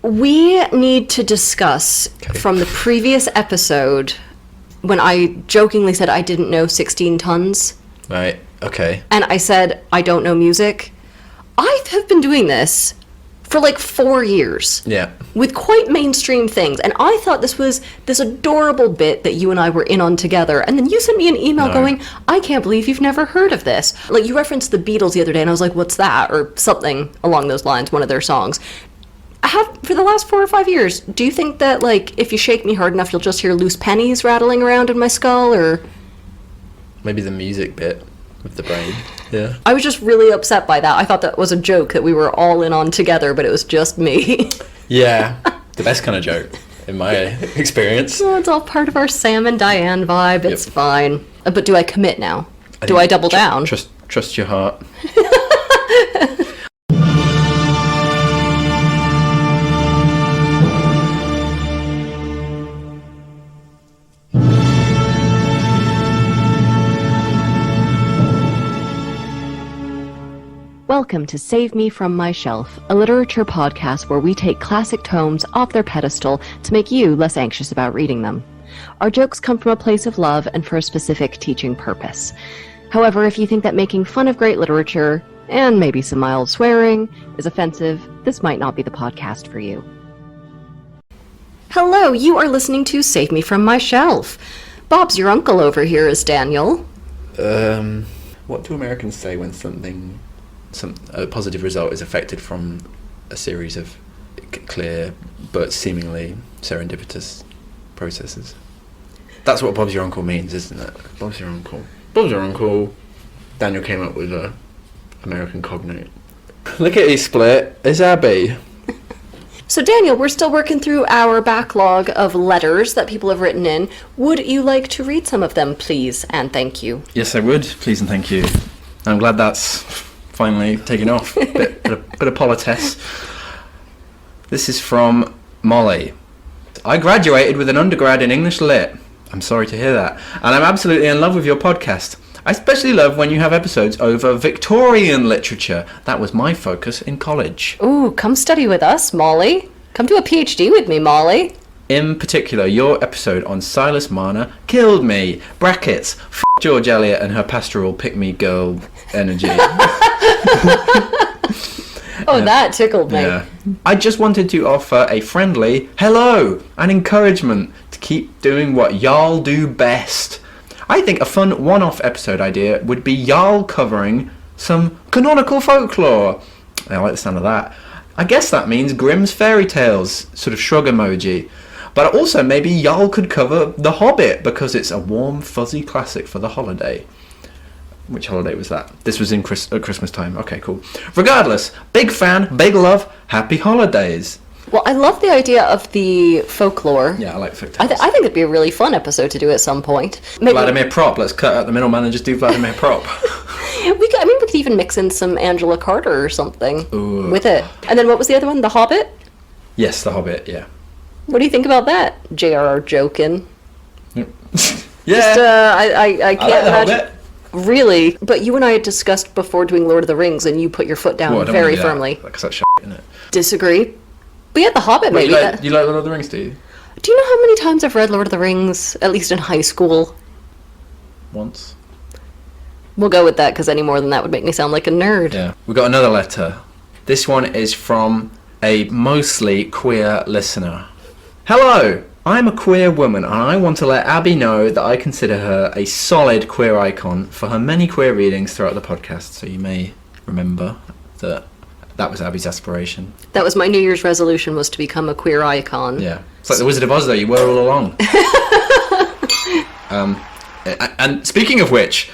We need to discuss from the previous episode when I jokingly said I didn't know 16 tons. Right, okay. And I said I don't know music. I have been doing this for like 4 years. Yeah. With quite mainstream things. And I thought this was this adorable bit that you and I were in on together. And then you sent me an email going, I can't believe you've never heard of this. Like, you referenced the Beatles the other day, and I was like, what's that? Or something along those lines, one of their songs. For the last 4 or 5 years, do you think that, like, if you shake me hard enough, you'll just hear loose pennies rattling around in my skull, or...? Maybe the music bit with the brain. Yeah. I was just really upset by that. I thought that was a joke that we were all in on together, but it was just me. Yeah. The best kind of joke, in my experience. Well, it's all part of our Sam and Diane vibe. It's fine. But do I commit now? Do I double down? Trust your heart. Welcome to Save Me From My Shelf, a literature podcast where we take classic tomes off their pedestal to make you less anxious about reading them. Our jokes come from a place of love and for a specific teaching purpose. However, if you think that making fun of great literature, and maybe some mild swearing, is offensive, this might not be the podcast for you. Hello, you are listening to Save Me From My Shelf. Bob's your uncle over here is Daniel. What do Americans say when a positive result is affected from a series of clear but seemingly serendipitous processes? That's what Bob's your uncle means, isn't it? Bob's your uncle. Bob's your uncle. Daniel came up with a American cognate. Look at his split. It's Abby. So Daniel, we're still working through our backlog of letters that people have written in. Would you like to read some of them, please, and thank you? Yes, I would. Please and thank you. I'm glad that's finally taken off. Bit of politesse. This is from Molly. I graduated with an undergrad in English Lit. I'm sorry to hear that. And I'm absolutely in love with your podcast. I especially love when you have episodes over Victorian literature. That was my focus in college. Ooh, come study with us, Molly. Come do a PhD with me, Molly. In particular, your episode on Silas Marner killed me. Brackets. F*** George Eliot and her pastoral pick-me-girl energy. That tickled me. Yeah. I just wanted to offer a friendly hello and encouragement to keep doing what y'all do best. I think a fun one-off episode idea would be y'all covering some canonical folklore. I like the sound of that. I guess that means Grimm's fairy tales, sort of shrug emoji. But also maybe y'all could cover The Hobbit because it's a warm, fuzzy classic for the holiday. Which holiday was that? This was at Christmas time. Okay, cool. Regardless, big fan, big love, happy holidays. Well, I love the idea of the folklore. Yeah, I like folk tales. I think it'd be a really fun episode to do at some point. Maybe Vladimir Prop. Let's cut out the middleman and just do Vladimir Prop. we could even mix in some Angela Carter or something with it. And then what was the other one? The Hobbit? Yes, The Hobbit, yeah. What do you think about that? J.R.R. joking. Yeah. Just, I can't imagine. Hobbit. Really? But you and I had discussed before doing Lord of the Rings, and you put your foot down very firmly. Because that's shit, isn't it? Disagree. But yeah, The Hobbit, maybe. You like Lord of the Rings, do you? Do you know how many times I've read Lord of the Rings, at least in high school? Once. We'll go with that, because any more than that would make me sound like a nerd. Yeah. We got another letter. This one is from a mostly queer listener. Hello! I'm a queer woman, and I want to let Abby know that I consider her a solid queer icon for her many queer readings throughout the podcast, so you may remember that was Abby's aspiration. That was my New Year's resolution, was to become a queer icon. Yeah. It's like the Wizard of Oz, though. You were all along. And speaking of which,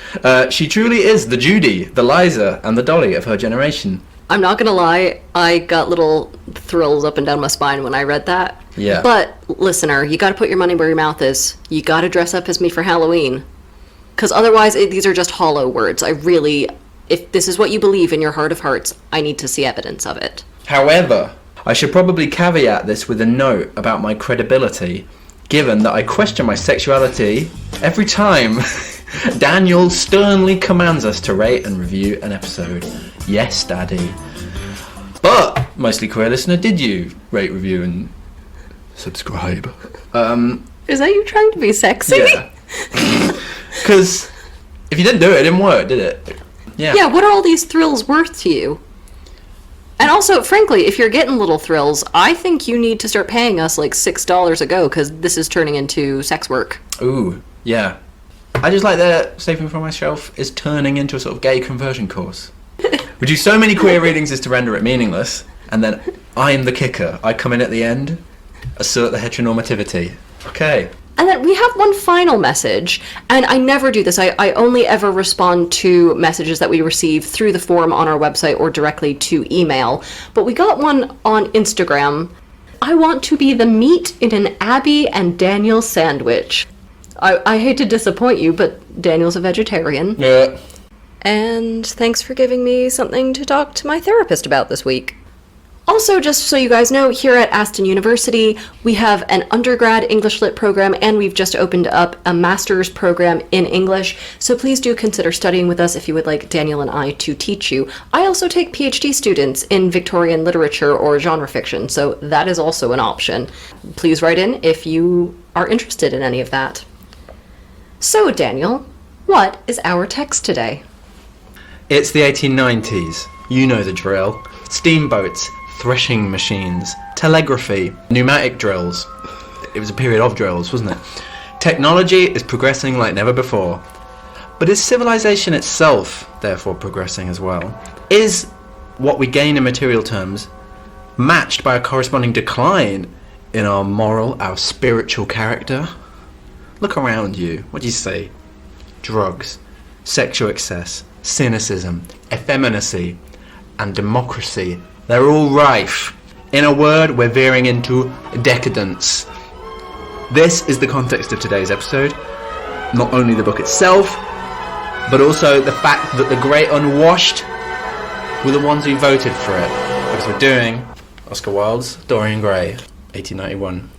she truly is the Judy, the Liza, and the Dolly of her generation. I'm not gonna lie, I got little thrills up and down my spine when I read that. Yeah. But, listener, you gotta put your money where your mouth is. You gotta dress up as me for Halloween. Because otherwise, these are just hollow words. If this is what you believe in your heart of hearts, I need to see evidence of it. However, I should probably caveat this with a note about my credibility, given that I question my sexuality every time Daniel sternly commands us to rate and review an episode. Yes, Daddy. But mostly queer listener, did you rate, review, and subscribe? Is that you trying to be sexy? Yeah. Because if you didn't do it, it didn't work, did it? Yeah. Yeah, what are all these thrills worth to you? And also, frankly, if you're getting little thrills, I think you need to start paying us like $6 a go, because this is turning into sex work. Ooh, yeah. I just like that Saving from Myself is turning into a sort of gay conversion course. We do so many queer readings as to render it meaningless, and then I am the kicker. I come in at the end, assert the heteronormativity. Okay. And then we have one final message, and I never do this. I only ever respond to messages that we receive through the forum on our website or directly to email. But we got one on Instagram. I want to be the meat in an Abby and Daniel sandwich. I hate to disappoint you, but Daniel's a vegetarian. Yeah. And thanks for giving me something to talk to my therapist about this week. Also, just so you guys know, here at Aston University, we have an undergrad English Lit program, and we've just opened up a master's program in English, so please do consider studying with us if you would like Daniel and I to teach you. I also take PhD students in Victorian literature or genre fiction, so that is also an option. Please write in if you are interested in any of that. So, Daniel, what is our text today? It's the 1890s. You know the drill. Steamboats, threshing machines, telegraphy, pneumatic drills. It was a period of drills, wasn't it? Technology is progressing like never before. But is civilization itself therefore progressing as well? Is what we gain in material terms matched by a corresponding decline in our moral, our spiritual character? Look around you. What do you see? Drugs, sexual excess, cynicism, effeminacy, and democracy. They're all rife. In a word, we're veering into decadence. This is the context of today's episode. Not only the book itself, but also the fact that the great unwashed were the ones who voted for it. Because we're doing Oscar Wilde's Dorian Gray, 1891.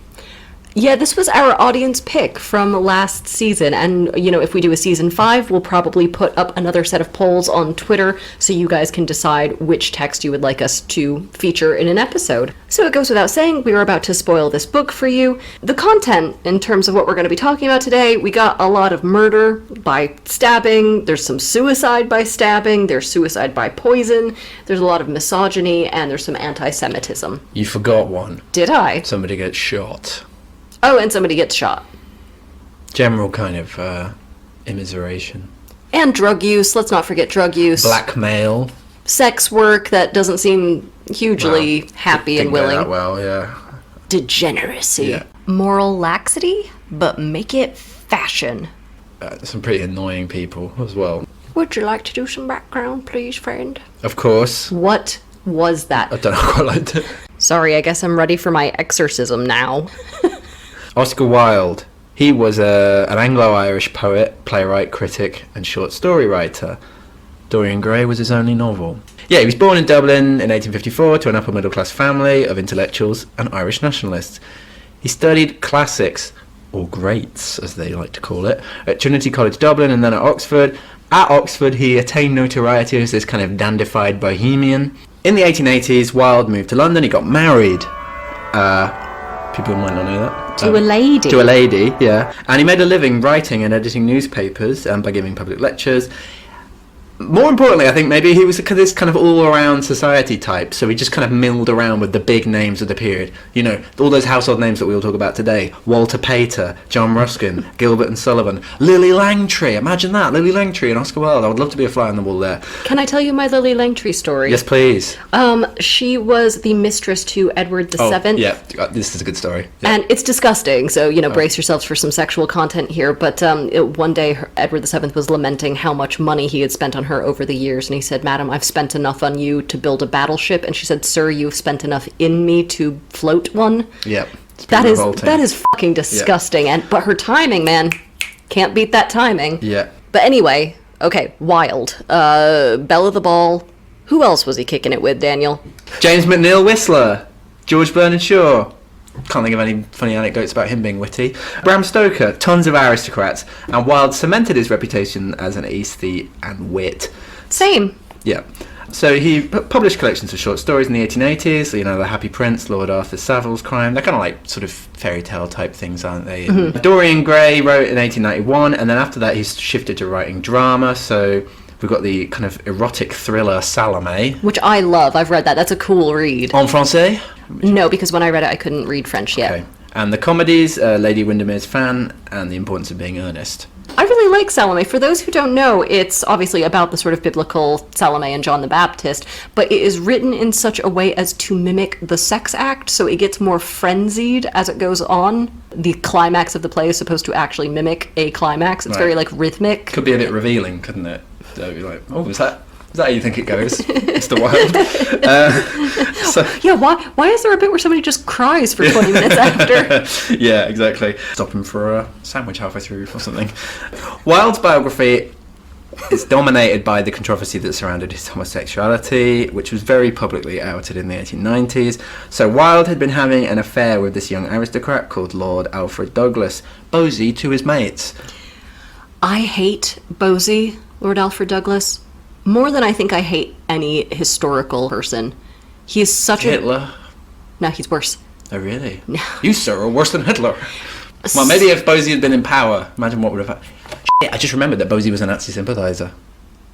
Yeah, this was our audience pick from last season, and, you know, if we do a season 5, we'll probably put up another set of polls on Twitter so you guys can decide which text you would like us to feature in an episode. So it goes without saying, we are about to spoil this book for you. The content, in terms of what we're going to be talking about today, we got a lot of murder by stabbing, there's some suicide by stabbing, there's suicide by poison, there's a lot of misogyny, and there's some anti-Semitism. You forgot one. Did I? Somebody gets shot. Oh, and somebody gets shot. General kind of immiseration. And drug use, let's not forget drug use. Blackmail. Sex work that doesn't seem hugely happy and willing. That well, yeah. Degeneracy. Yeah. Moral laxity, but make it fashion. Some pretty annoying people as well. Would you like to do some background, please, friend? Of course. What was that? I don't know, I quite liked it. Sorry, I guess I'm ready for my exorcism now. Oscar Wilde. He was an Anglo-Irish poet, playwright, critic, and short story writer. Dorian Gray was his only novel. Yeah, he was born in Dublin in 1854 to an upper-middle-class family of intellectuals and Irish nationalists. He studied classics, or greats, as they like to call it, at Trinity College Dublin and then at Oxford. At Oxford, he attained notoriety as this kind of dandified bohemian. In the 1880s, Wilde moved to London. He got married. People might not know that. To a lady. To a lady, yeah. And he made a living writing and editing newspapers by giving public lectures. More importantly, I think maybe he was this kind of all-around society type, so he just kind of milled around with the big names of the period. You know, all those household names that we all talk about today. Walter Pater, John Ruskin, Gilbert and Sullivan, Lily Langtry. Imagine that, Lily Langtry and Oscar Wilde. I would love to be a fly on the wall there. Can I tell you my Lily Langtry story? Yes, please. She was the mistress to Edward VII. Oh, yeah, this is a good story. Yeah. And it's disgusting, so, you know, brace yourselves for some sexual content here. But one day, Edward VII was lamenting how much money he had spent on her over the years, and he said, "Madam, I've spent enough on you to build a battleship." And she said, "Sir, you've spent enough in me to float one." Yeah. That is fucking disgusting. Yeah. But her timing, man, can't beat that timing. Yeah. But anyway, okay, Wilde, Belle of the Ball. Who else was he kicking it with, Daniel? James McNeill Whistler, George Bernard Shaw. Can't think of any funny anecdotes about him being witty. Bram Stoker, tons of aristocrats, and Wilde cemented his reputation as an aesthete and wit. Same. Yeah. So he published collections of short stories in the 1880s, you know, The Happy Prince, Lord Arthur Savile's Crime. They're kind of like sort of fairy tale type things, aren't they? Mm-hmm. Dorian Gray wrote in 1891, and then after that he's shifted to writing drama. So we've got the kind of erotic thriller Salome. Which I love. I've read that. That's a cool read. En français? No, because when I read it, I couldn't read French yet. Okay. And the comedies, Lady Windermere's Fan and The Importance of Being Earnest. I really like Salome. For those who don't know, it's obviously about the sort of biblical Salome and John the Baptist, but it is written in such a way as to mimic the sex act, so it gets more frenzied as it goes on. The climax of the play is supposed to actually mimic a climax. It's very, like, rhythmic. Could be a bit revealing, couldn't it? So you're like, oh, is that how you think it goes, Mr. Wilde? Yeah, why is there a bit where somebody just cries for 20 minutes after? Yeah, exactly. Stop him for a sandwich halfway through or something. Wilde's biography is dominated by the controversy that surrounded his homosexuality, which was very publicly outed in the 1890s. So Wilde had been having an affair with this young aristocrat called Lord Alfred Douglas, Bosie to his mates. I hate Bosie, Lord Alfred Douglas, more than I think I hate any historical person. He is such Hitler? No, he's worse. Oh, really? No. You, sir, are worse than Hitler. Well, maybe if Bosie had been in power, imagine what would have happened. Shit, I just remembered that Bosie was a Nazi sympathiser.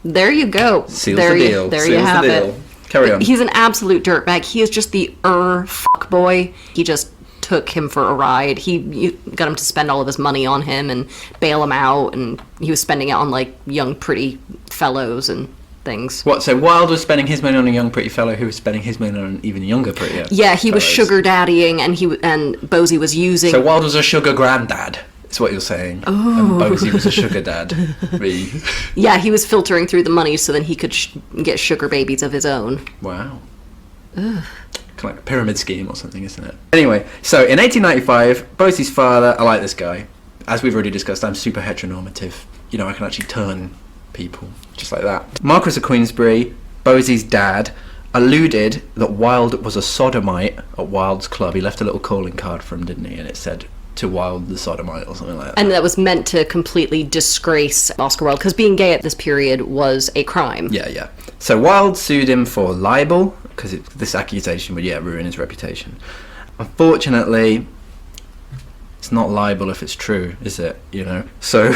There you go. Seals the deal. There you have it. Carry on. He's an absolute dirtbag. He is just the fuckboy. He just took him for a ride. You got him to spend all of his money on him and bail him out, and he was spending it on, like, young, pretty fellows and things. What, so Wilde was spending his money on a young, pretty fellow who was spending his money on an even younger, prettier Yeah, he was fellows. sugar daddying, and Bosie was using... So Wilde was a sugar granddad, is what you're saying. Oh. And Bosie was a sugar dad. Yeah, he was filtering through the money so then he could get sugar babies of his own. Wow. Ugh. Kind of like a pyramid scheme or something, isn't it? Anyway, so in 1895, Bosie's father, I like this guy. As we've already discussed, I'm super heteronormative. You know, I can actually turn people just like that. Marquis of Queensberry, Bosie's dad, alluded that Wilde was a sodomite at Wilde's club. He left a little calling card for him, didn't he? And it said, to Wilde the sodomite or something like that. And that was meant to completely disgrace Oscar Wilde, because being gay at this period was a crime. Yeah. So Wilde sued him for libel, because this accusation would, ruin his reputation. Unfortunately, it's not libel if it's true, is it? You know? So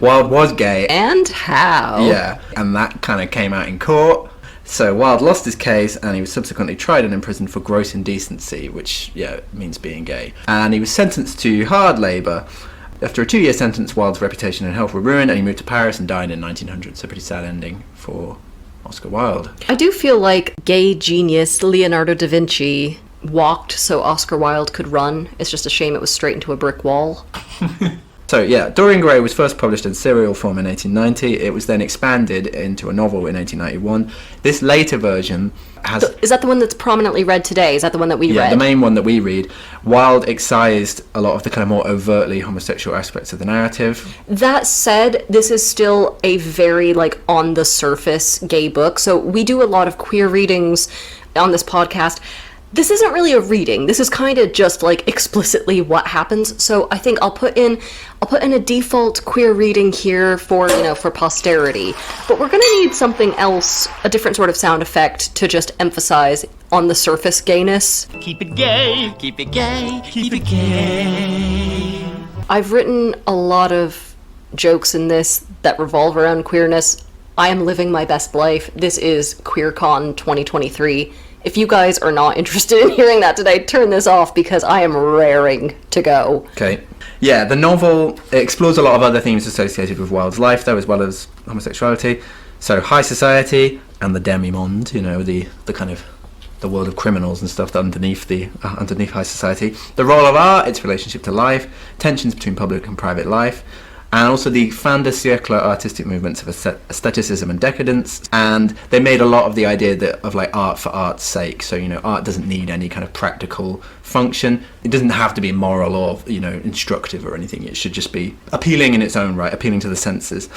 Wilde was gay. And how? Yeah, and that kind of came out in court. So Wilde lost his case, and he was subsequently tried and imprisoned for gross indecency, which, means being gay. And he was sentenced to hard labour. After a 2-year sentence, Wilde's reputation and health were ruined, and he moved to Paris and died in 1900. So pretty sad ending for Oscar Wilde. I do feel like gay genius Leonardo da Vinci walked so Oscar Wilde could run. It's just a shame it was straight into a brick wall. So, Dorian Gray was first published in serial form in 1890. It was then expanded into a novel in 1891. This later version has... Is that the one that's prominently read today? Is that the one that we read? Yeah, the main one that we read. Wilde excised a lot of the kind of more overtly homosexual aspects of the narrative. That said, this is still a very, on-the-surface gay book. So we do a lot of queer readings on this podcast. This isn't really a reading. This is kind of just explicitly what happens. So I think I'll put in a default queer reading here for posterity. But we're gonna need something else, a different sort of sound effect to just emphasize on the surface gayness. Keep it gay, keep it gay, keep it gay. I've written a lot of jokes in this that revolve around queerness. I am living my best life. This is QueerCon 2023. If you guys are not interested in hearing that today, turn this off because I am raring to go. Okay. Yeah, the novel explores a lot of other themes associated with Wilde's life, though, as well as homosexuality. So high society and the demi-monde, the kind of the world of criminals and stuff underneath high society. The role of art, its relationship to life, tensions between public and private life, and also the fin de siècle artistic movements of aestheticism and decadence. And they made a lot of the idea of art for art's sake. So, art doesn't need any kind of practical function. It doesn't have to be moral or, instructive or anything. It should just be appealing in its own right, appealing to the senses.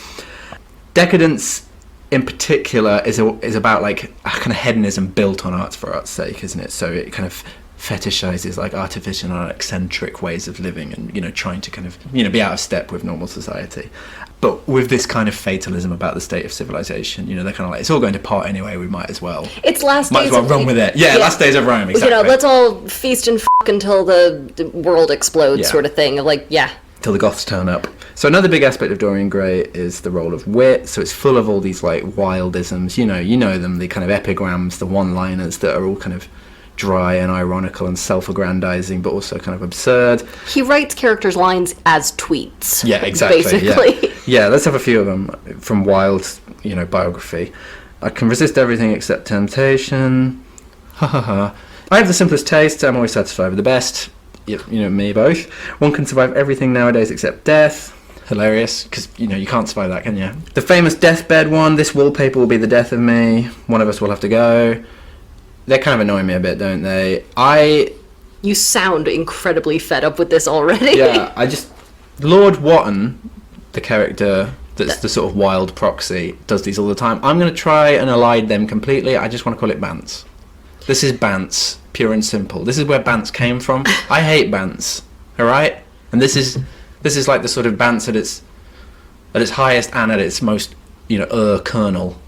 Decadence, in particular, is about a kind of hedonism built on art for art's sake, isn't it? So it kind of fetishizes like artificial and eccentric ways of living and, you know, trying to kind of, you know, be out of step with normal society. But with this kind of fatalism about the state of civilization, you know, they're kind of like, it's all going to pot anyway, we might as well. It's last Might days as well of run with it. Yeah, last days of Rome, exactly. You know, let's all feast and until the world explodes, sort of thing. Like, till the Goths turn up. So another big aspect of Dorian Gray is the role of wit. So it's full of all these like wildisms, you know them, the kind of epigrams, the one-liners that are all kind of dry and ironical and self-aggrandizing, but also kind of absurd. He writes characters' lines as tweets. Yeah, exactly. Basically. Yeah, let's have a few of them from Wilde's, you know, biography. I can resist everything except temptation. Ha ha ha. I have the simplest taste. I'm always satisfied with the best. You know, me both. One can survive everything nowadays except death. Hilarious, because, you know, you can't survive that, can you? The famous deathbed one. This wallpaper will be the death of me. One of us will have to go. They kind of annoy me a bit, don't they? You sound incredibly fed up with this already. Yeah, Lord Wotton, the character that's the sort of Wilde proxy, does these all the time. I'm going to try and elide them completely. I just want to call it Bants. This is Bants, pure and simple. This is where Bants came from. I hate Bants, alright? And this is like the sort of Bants at its highest and at its most, you know, kernel.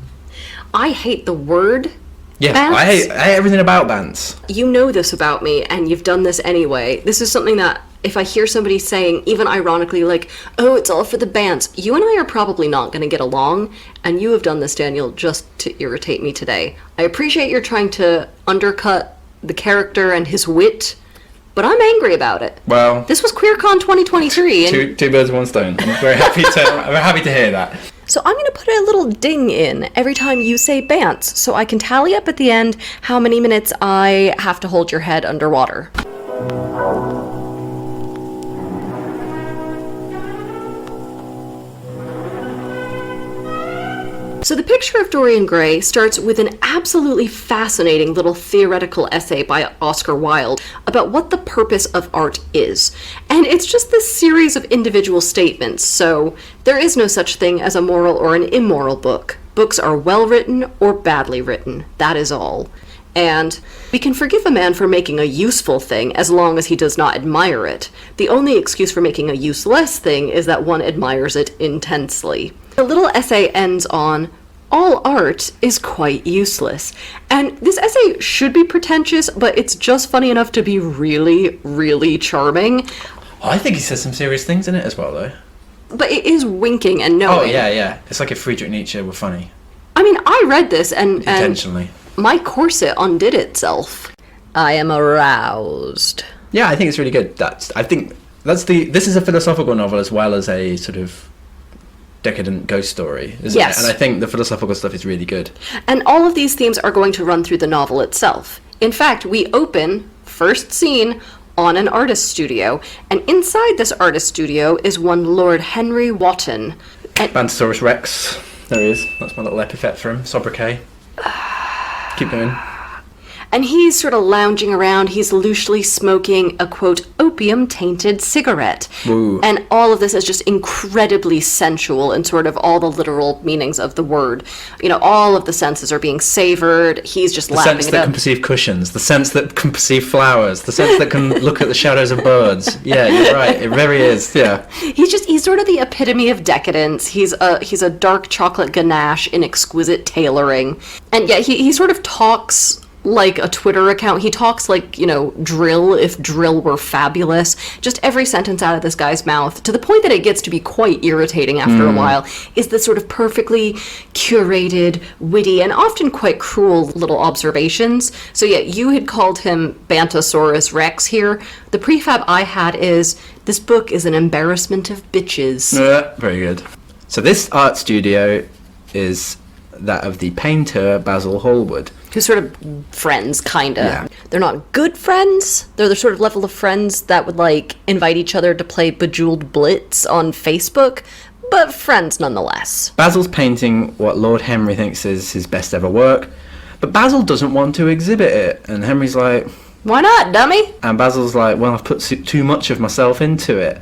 I hate the word. Yeah, Bants. I hate everything about Bants. You know this about me, and you've done this anyway. This is something that, if I hear somebody saying, even ironically, like, oh, it's all for the Bants, you and I are probably not going to get along, and you have done this, Daniel, just to irritate me today. I appreciate you're trying to undercut the character and his wit, but I'm angry about it. Well, this was QueerCon 2023, and two birds, one stone. I'm very happy to hear that. So I'm going to put a little ding in every time you say Bants, so I can tally up at the end how many minutes I have to hold your head underwater. So the picture of Dorian Gray starts with an absolutely fascinating little theoretical essay by Oscar Wilde about what the purpose of art is. And it's just this series of individual statements, so there is no such thing as a moral or an immoral book. Books are well written or badly written, that is all. And we can forgive a man for making a useful thing as long as he does not admire it. The only excuse for making a useless thing is that one admires it intensely. The little essay ends on, all art is quite useless. And this essay should be pretentious, but it's just funny enough to be really, really charming. I think he says some serious things in it as well, though. But it is winking and knowing. Oh, yeah. It's like if Friedrich Nietzsche were funny. I mean, I read this and Intentionally. My corset undid itself. I am aroused. Yeah, I think it's really good. This is a philosophical novel as well as a sort of decadent ghost story, isn't it? And I think the philosophical stuff is really good. And all of these themes are going to run through the novel itself. In fact, we open, first scene, on an artist studio, and inside this artist studio is one Lord Henry Wotton. Bantosaurus Rex. There he is. That's my little epithet for him. Sobriquet. Keep going. And he's sort of lounging around. He's loosely smoking a, quote, opium-tainted cigarette. Woo. And all of this is just incredibly sensual in sort of all the literal meanings of the word. You know, all of the senses are being savored. He's just laughing it up. The sense that can perceive cushions. The sense that can perceive flowers. The sense that can look at the shadows of birds. Yeah, you're right. It very is, yeah. He's sort of the epitome of decadence. He's a dark chocolate ganache in exquisite tailoring. And yeah, he sort of talks like a Twitter account. He talks like, you know, drill if drill were fabulous. Just every sentence out of this guy's mouth, to the point that it gets to be quite irritating after a while, is this sort of perfectly curated, witty, and often quite cruel little observations. So yeah, you had called him Bantosaurus Rex here. The prefab I had is, this book is an embarrassment of bitches. Very good. So this art studio is that of the painter Basil Hallward. Who's sort of friends, kinda. Yeah. They're not good friends. They're the sort of level of friends that would, like, invite each other to play Bejeweled Blitz on Facebook, but friends nonetheless. Basil's painting what Lord Henry thinks is his best ever work, but Basil doesn't want to exhibit it, and Henry's like, why not, dummy? and Basil's like, well, I've put too much of myself into it.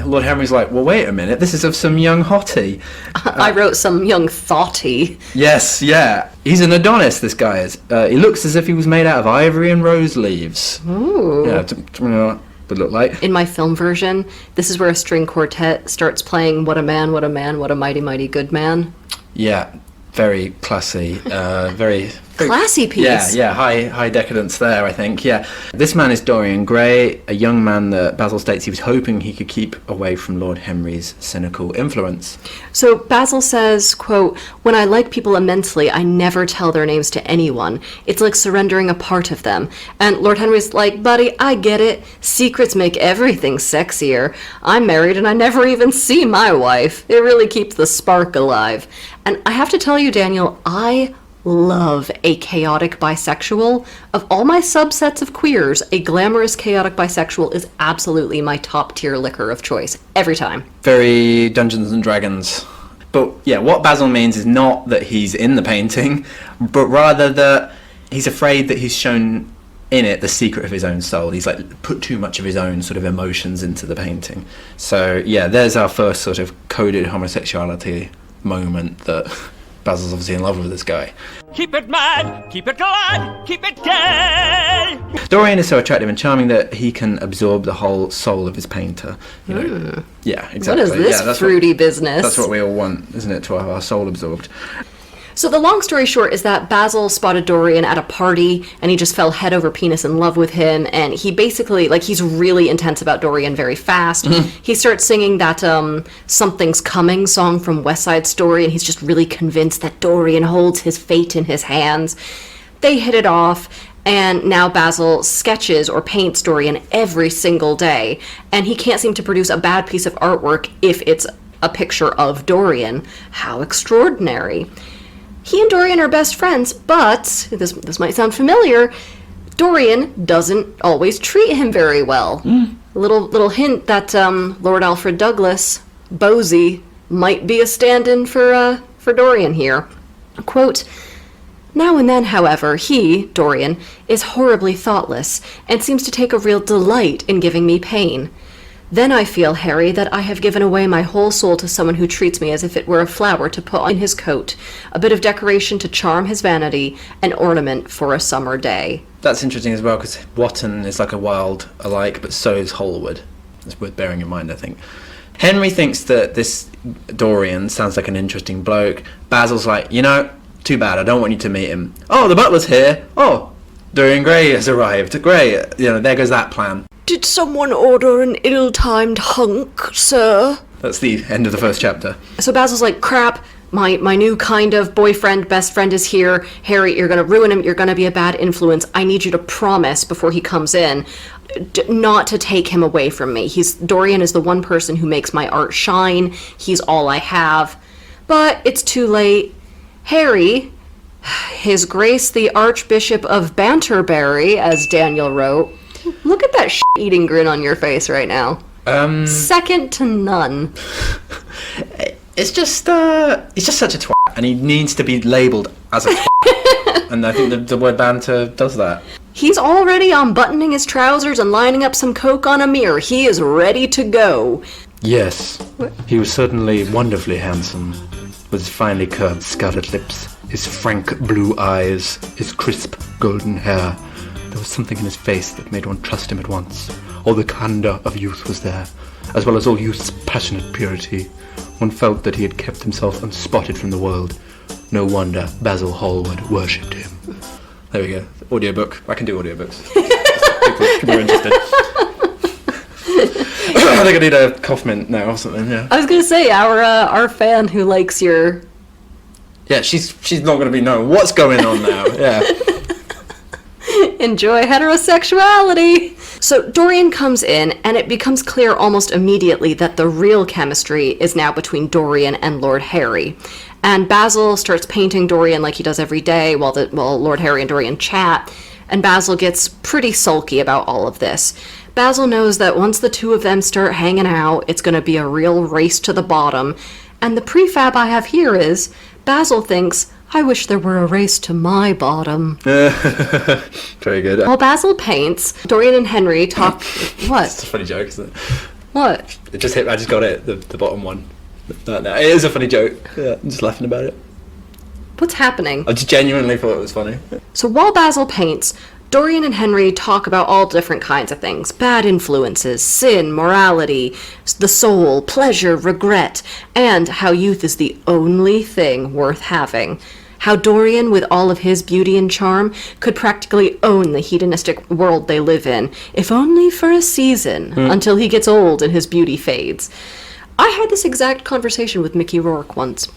Lord Henry's like, well, wait a minute, this is of some young hottie. I wrote some young thoughty. Yes, yeah. He's an Adonis, this guy is. He looks as if he was made out of ivory and rose leaves. Ooh. Yeah, you know what would look like. In my film version, this is where a string quartet starts playing What a Man, What a Man, What a Mighty, Mighty Good Man. Yeah, very classy, very Classy piece. Yeah, high decadence there, I think. Yeah, this man is Dorian Gray, a young man that Basil states he was hoping he could keep away from Lord Henry's cynical influence. So Basil says, quote, "When I like people immensely, I never tell their names to anyone. It's like surrendering a part of them." And Lord Henry's like, "Buddy, I get it. Secrets make everything sexier. I'm married and I never even see my wife. It really keeps the spark alive." And I have to tell you, Daniel, I love a chaotic bisexual. Of all my subsets of queers, a glamorous chaotic bisexual is absolutely my top tier liquor of choice every time. Very Dungeons and Dragons. But yeah, what Basil means is not that he's in the painting, but rather that he's afraid that he's shown in it the secret of his own soul. He's like put too much of his own sort of emotions into the painting. So yeah, there's our first sort of coded homosexuality moment that Basil's obviously in love with this guy. Keep it mad, keep it glad, keep it gay. Dorian is so attractive and charming that he can absorb the whole soul of his painter. You know? Yeah, exactly. What is this that's fruity business? That's what we all want, isn't it? To have our soul absorbed. So the long story short is that Basil spotted Dorian at a party and he just fell head over penis in love with him, and he basically, like, he's really intense about Dorian very fast. He starts singing that Something's Coming song from West Side Story, and he's just really convinced that Dorian holds his fate in his hands. They hit it off, and now Basil sketches or paints Dorian every single day, and he can't seem to produce a bad piece of artwork if it's a picture of Dorian. How extraordinary. He and Dorian are best friends, but, this might sound familiar, Dorian doesn't always treat him very well. Little hint that Lord Alfred Douglas, Bosie, might be a stand-in for Dorian here. Quote, "Now and then, however, he, Dorian, is horribly thoughtless, and seems to take a real delight in giving me pain. Then I feel, Harry, that I have given away my whole soul to someone who treats me as if it were a flower to put on his coat, a bit of decoration to charm his vanity, an ornament for a summer day." That's interesting as well, because Wotton is like a Wilde alike, but so is Holwood. It's worth bearing in mind, I think. Henry thinks that this Dorian sounds like an interesting bloke. Basil's like, you know, too bad, I don't want you to meet him. Oh, the butler's here. Oh, Dorian Gray has arrived. Great. You know, there goes that plan. "Did someone order an ill-timed hunk, sir?" That's the end of the first chapter. So Basil's like, "Crap, my new kind of boyfriend, best friend is here. Harry, you're gonna ruin him, you're gonna be a bad influence. I need you to promise before he comes in not to take him away from me. Dorian is the one person who makes my art shine. He's all I have." But it's too late. Harry, His Grace the Archbishop of Banterbury, as Daniel wrote. Look at that eating grin on your face right now. Second to none. He's just such a twat, and he needs to be labelled as a twat. And I think the word banter does that. He's already unbuttoning his trousers and lining up some coke on a mirror. He is ready to go. Yes, he was certainly wonderfully handsome, with his finely curved scarlet lips, his frank blue eyes, his crisp golden hair. There was something in his face that made one trust him at once. All the candour of youth was there, as well as all youth's passionate purity. One felt that he had kept himself unspotted from the world. No wonder Basil Hallward worshipped him. There we go. Audiobook. I can do audiobooks. people are interested. I think I need a cough mint now or something, yeah. I was going to say, our fan who likes your... Yeah, she's not going to be knowing what's going on now, yeah. Enjoy heterosexuality. So Dorian comes in, and it becomes clear almost immediately that the real chemistry is now between Dorian and Lord Harry. And Basil starts painting Dorian like he does every day while Lord Harry and Dorian chat, and Basil gets pretty sulky about all of this. Basil knows that once the two of them start hanging out, it's going to be a real race to the bottom. And the prefab I have here is, Basil thinks, I wish there were a race to my bottom. Very good. While Basil paints, Dorian and Henry talk... What? It's a funny joke, isn't it? What? It just hit. I just got it. The bottom one. No, it is a funny joke. Yeah, I'm just laughing about it. What's happening? I just genuinely thought it was funny. So while Basil paints, Dorian and Henry talk about all different kinds of things. Bad influences, sin, morality, the soul, pleasure, regret, and how youth is the only thing worth having. How Dorian, with all of his beauty and charm, could practically own the hedonistic world they live in, if only for a season, until he gets old and his beauty fades. I had this exact conversation with Mickey Rourke once.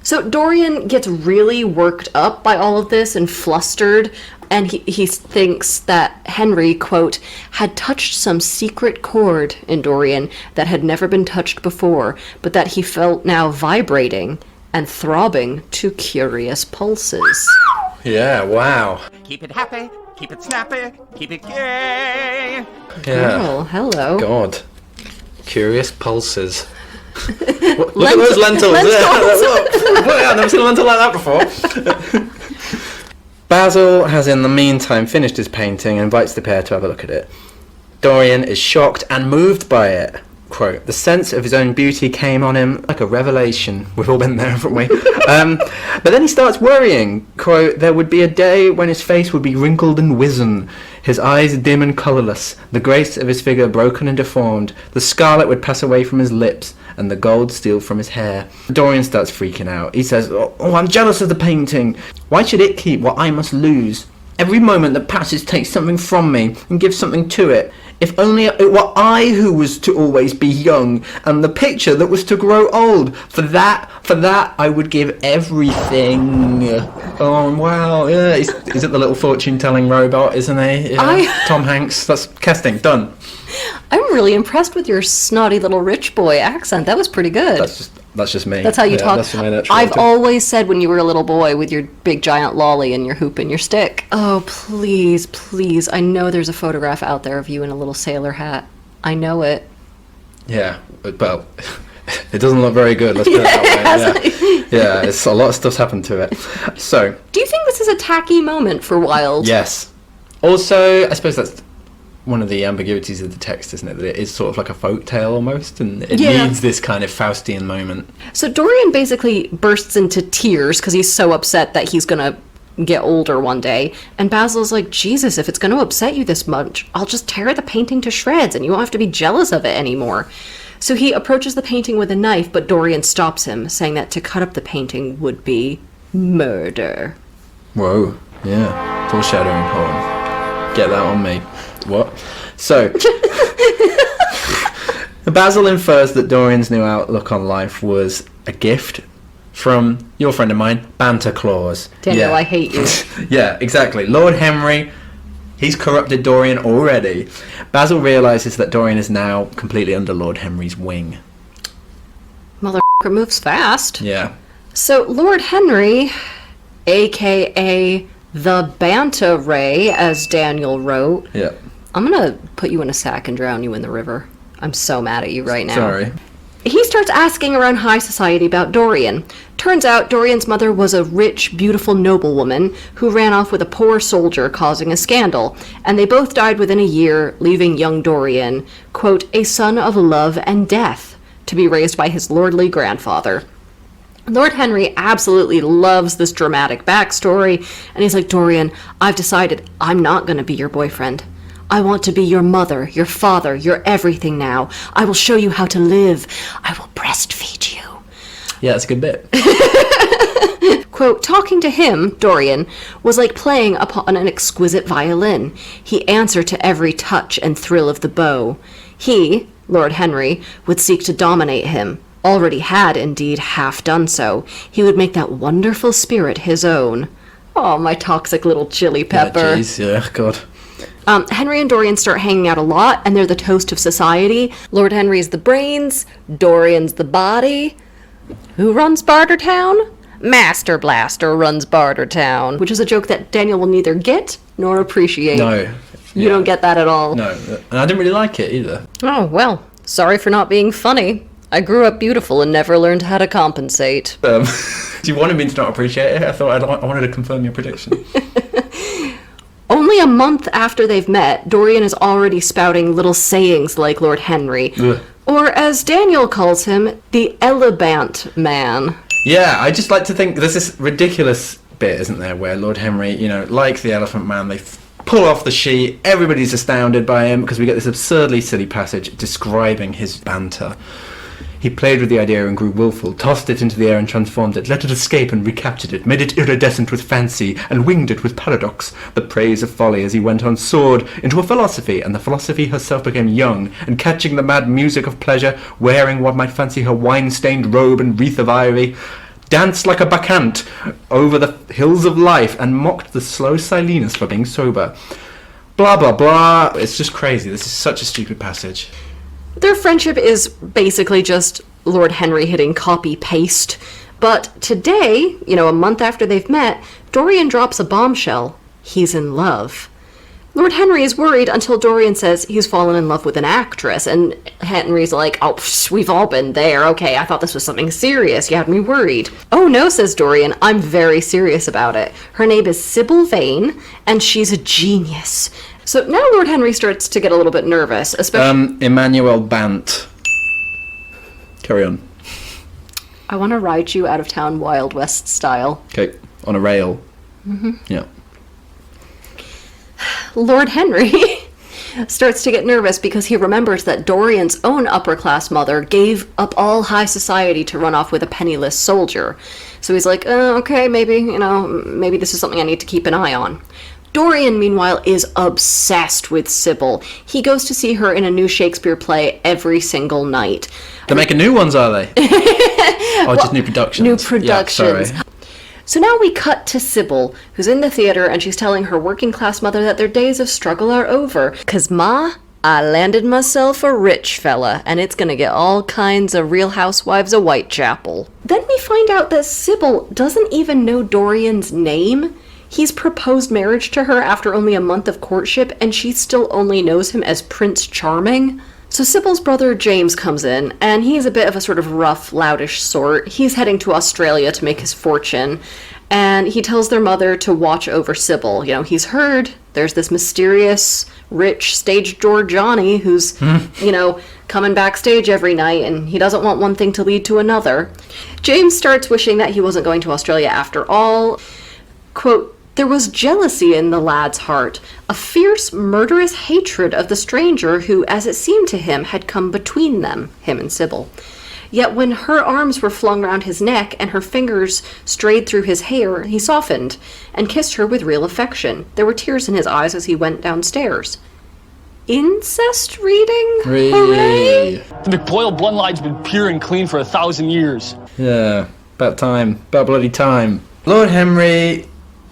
So Dorian gets really worked up by all of this and flustered, and he thinks that Henry, quote, had touched some secret chord in Dorian that had never been touched before, but that he felt now vibrating and throbbing to curious pulses. Yeah, wow. Keep it happy, keep it snappy, keep it gay. Yeah. Oh, hello. God. Curious pulses. Look at those lentils. I've never seen a lentil like that before. Basil has in the meantime finished his painting and invites the pair to have a look at it. Dorian is shocked and moved by it. Quote, the sense of his own beauty came on him like a revelation. We've all been there, haven't we? But then he starts worrying. Quote, there would be a day when his face would be wrinkled and wizen, his eyes dim and colourless, the grace of his figure broken and deformed, the scarlet would pass away from his lips, and the gold steal from his hair. Dorian starts freaking out. He says, oh, I'm jealous of the painting. Why should it keep what I must lose? Every moment that passes takes something from me and gives something to it. If only it were I who was to always be young, and the picture that was to grow old. For that, I would give everything. Oh, wow, yeah, he's at the little fortune-telling robot, isn't he? Yeah. Tom Hanks, that's casting, done. I'm really impressed with your snotty little rich boy accent. That was pretty good. That's just me. That's how you talk. That's my natural I've acting. always said when you were a little boy with your big giant lolly and your hoop and your stick. Oh, please, please. I know there's a photograph out there of you in a little sailor hat. I know it. Yeah, well, it doesn't look very good, let's put it that way. Yeah, it's a lot of stuff's happened to it. So, do you think this is a tacky moment for Wilde? yes. Also, I suppose that's one of the ambiguities of the text, isn't it? That it is sort of like a folk tale almost, and it needs this kind of Faustian moment. So Dorian basically bursts into tears because he's so upset that he's going to get older one day. And Basil's like, Jesus, if it's going to upset you this much, I'll just tear the painting to shreds and you won't have to be jealous of it anymore. So he approaches the painting with a knife, but Dorian stops him, saying that to cut up the painting would be murder. Whoa, yeah. Foreshadowing, hold on. Get that on me. What? So, Basil infers that Dorian's new outlook on life was a gift from your friend of mine, Banter Claus. Daniel, I hate you. Yeah, exactly. Lord Henry, he's corrupted Dorian already. Basil realises that Dorian is now completely under Lord Henry's wing. Motherfucker moves fast. Yeah. So Lord Henry, a.k.a. the Banta Ray, as Daniel wrote. Yeah. I'm gonna put you in a sack and drown you in the river. I'm so mad at you right now. Sorry. He starts asking around high society about Dorian. Turns out Dorian's mother was a rich, beautiful noblewoman who ran off with a poor soldier, causing a scandal, and they both died within a year, leaving young Dorian, quote, a son of love and death, to be raised by his lordly grandfather. Lord Henry absolutely loves this dramatic backstory, and he's like, Dorian, I've decided I'm not going to be your boyfriend. I want to be your mother, your father, your everything now. I will show you how to live. I will breastfeed you. Yeah, that's a good bit. Quote, talking to him, Dorian, was like playing upon an exquisite violin. He answered to every touch and thrill of the bow. He, Lord Henry, would seek to dominate him. Already had, indeed, half done so. He would make that wonderful spirit his own. Oh, my toxic little chili pepper. Yeah, jeez, yeah, God. Henry and Dorian start hanging out a lot, and they're the toast of society. Lord Henry's the brains, Dorian's the body. Who runs Bartertown? Master Blaster runs Bartertown, which is a joke that Daniel will neither get nor appreciate. No. You don't get that at all. No, and I didn't really like it either. Oh, well, sorry for not being funny. I grew up beautiful and never learned how to compensate. Do you want me to not appreciate it? I thought I wanted to confirm your prediction. Only a month after they've met, Dorian is already spouting little sayings like Lord Henry. Ugh. Or, as Daniel calls him, the Elebant man. Yeah, I just like to think there's this ridiculous bit, isn't there, where Lord Henry, like the Elephant Man, they pull off the sheet, everybody's astounded by him, because we get this absurdly silly passage describing his banter. He played with the idea and grew willful, tossed it into the air and transformed it, let it escape and recaptured it, made it iridescent with fancy, and winged it with paradox. The praise of folly as he went on soared into a philosophy, and the philosophy herself became young, and catching the mad music of pleasure, wearing what might fancy her wine-stained robe and wreath of ivy, danced like a bacchant over the hills of life, and mocked the slow Silenus for being sober. Blah, blah, blah. It's just crazy. This is such a stupid passage. Their friendship is basically just Lord Henry hitting copy-paste. But today, a month after they've met, Dorian drops a bombshell. He's in love. Lord Henry is worried until Dorian says he's fallen in love with an actress, and Henry's like, oh, we've all been there. Okay, I thought this was something serious. You had me worried. Oh no, says Dorian, I'm very serious about it. Her name is Sybil Vane, and she's a genius. So now Lord Henry starts to get a little bit nervous, especially... Emmanuel Bant. Carry on. I want to ride you out of town Wild West style. Okay, on a rail. Mm-hmm. Yeah. Lord Henry starts to get nervous because he remembers that Dorian's own upper-class mother gave up all high society to run off with a penniless soldier. So he's like, okay, maybe this is something I need to keep an eye on. Dorian, meanwhile, is obsessed with Sybil. He goes to see her in a new Shakespeare play every single night. They're making new ones, are they? Just new productions? New productions. Yeah, sorry. So now we cut to Sybil, who's in the theater, and she's telling her working-class mother that their days of struggle are over. 'Cause, Ma, I landed myself a rich fella, and it's gonna get all kinds of Real Housewives of Whitechapel. Then we find out that Sybil doesn't even know Dorian's name. He's proposed marriage to her after only a month of courtship, and she still only knows him as Prince Charming. So Sybil's brother James comes in, and he's a bit of a sort of rough, loutish sort. He's heading to Australia to make his fortune, and he tells their mother to watch over Sybil. He's heard there's this mysterious, rich stage door Johnny who's, coming backstage every night, and he doesn't want one thing to lead to another. James starts wishing that he wasn't going to Australia after all. Quote, there was jealousy in the lad's heart, a fierce, murderous hatred of the stranger who, as it seemed to him, had come between them, him and Sybil. Yet when her arms were flung round his neck and her fingers strayed through his hair, he softened and kissed her with real affection. There were tears in his eyes as he went downstairs. Incest reading? Hooray! The McBoyle bloodline's been pure and clean for 1,000 years. Yeah, about time. About bloody time. Lord Henry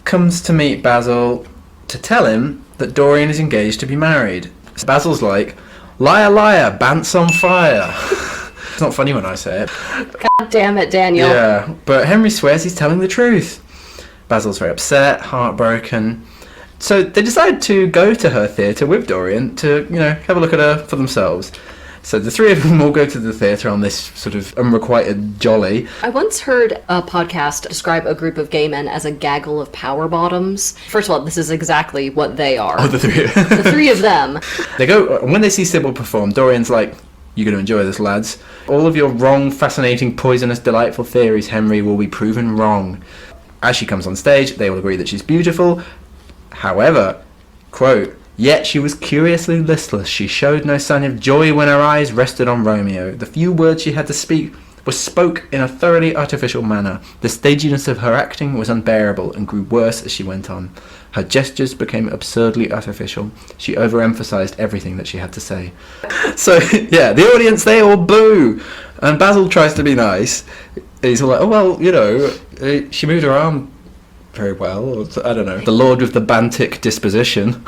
comes to meet Basil to tell him that Dorian is engaged to be married. Basil's like, liar, liar, Bant's on fire. It's not funny when I say it. God damn it, Daniel. Yeah, but Henry swears he's telling the truth. Basil's very upset, heartbroken. So they decide to go to her theatre with Dorian to, have a look at her for themselves. So the three of them all go to the theatre on this sort of unrequited jolly. I once heard a podcast describe a group of gay men as a gaggle of power bottoms. First of all, this is exactly what they are. Oh, the three. The three of them. They go, when they see Sybil perform, Dorian's like, you're going to enjoy this, lads. All of your wrong, fascinating, poisonous, delightful theories, Henry, will be proven wrong. As she comes on stage, they all agree that she's beautiful. However, quote, yet she was curiously listless. She showed no sign of joy when her eyes rested on Romeo. The few words she had to speak were spoke in a thoroughly artificial manner. The staginess of her acting was unbearable and grew worse as she went on. Her gestures became absurdly artificial. She overemphasized everything that she had to say. So, yeah, the audience, they all boo. And Basil tries to be nice. He's all like, oh, well, she moved her arm very well, or I don't know. The Lord with the Bantic disposition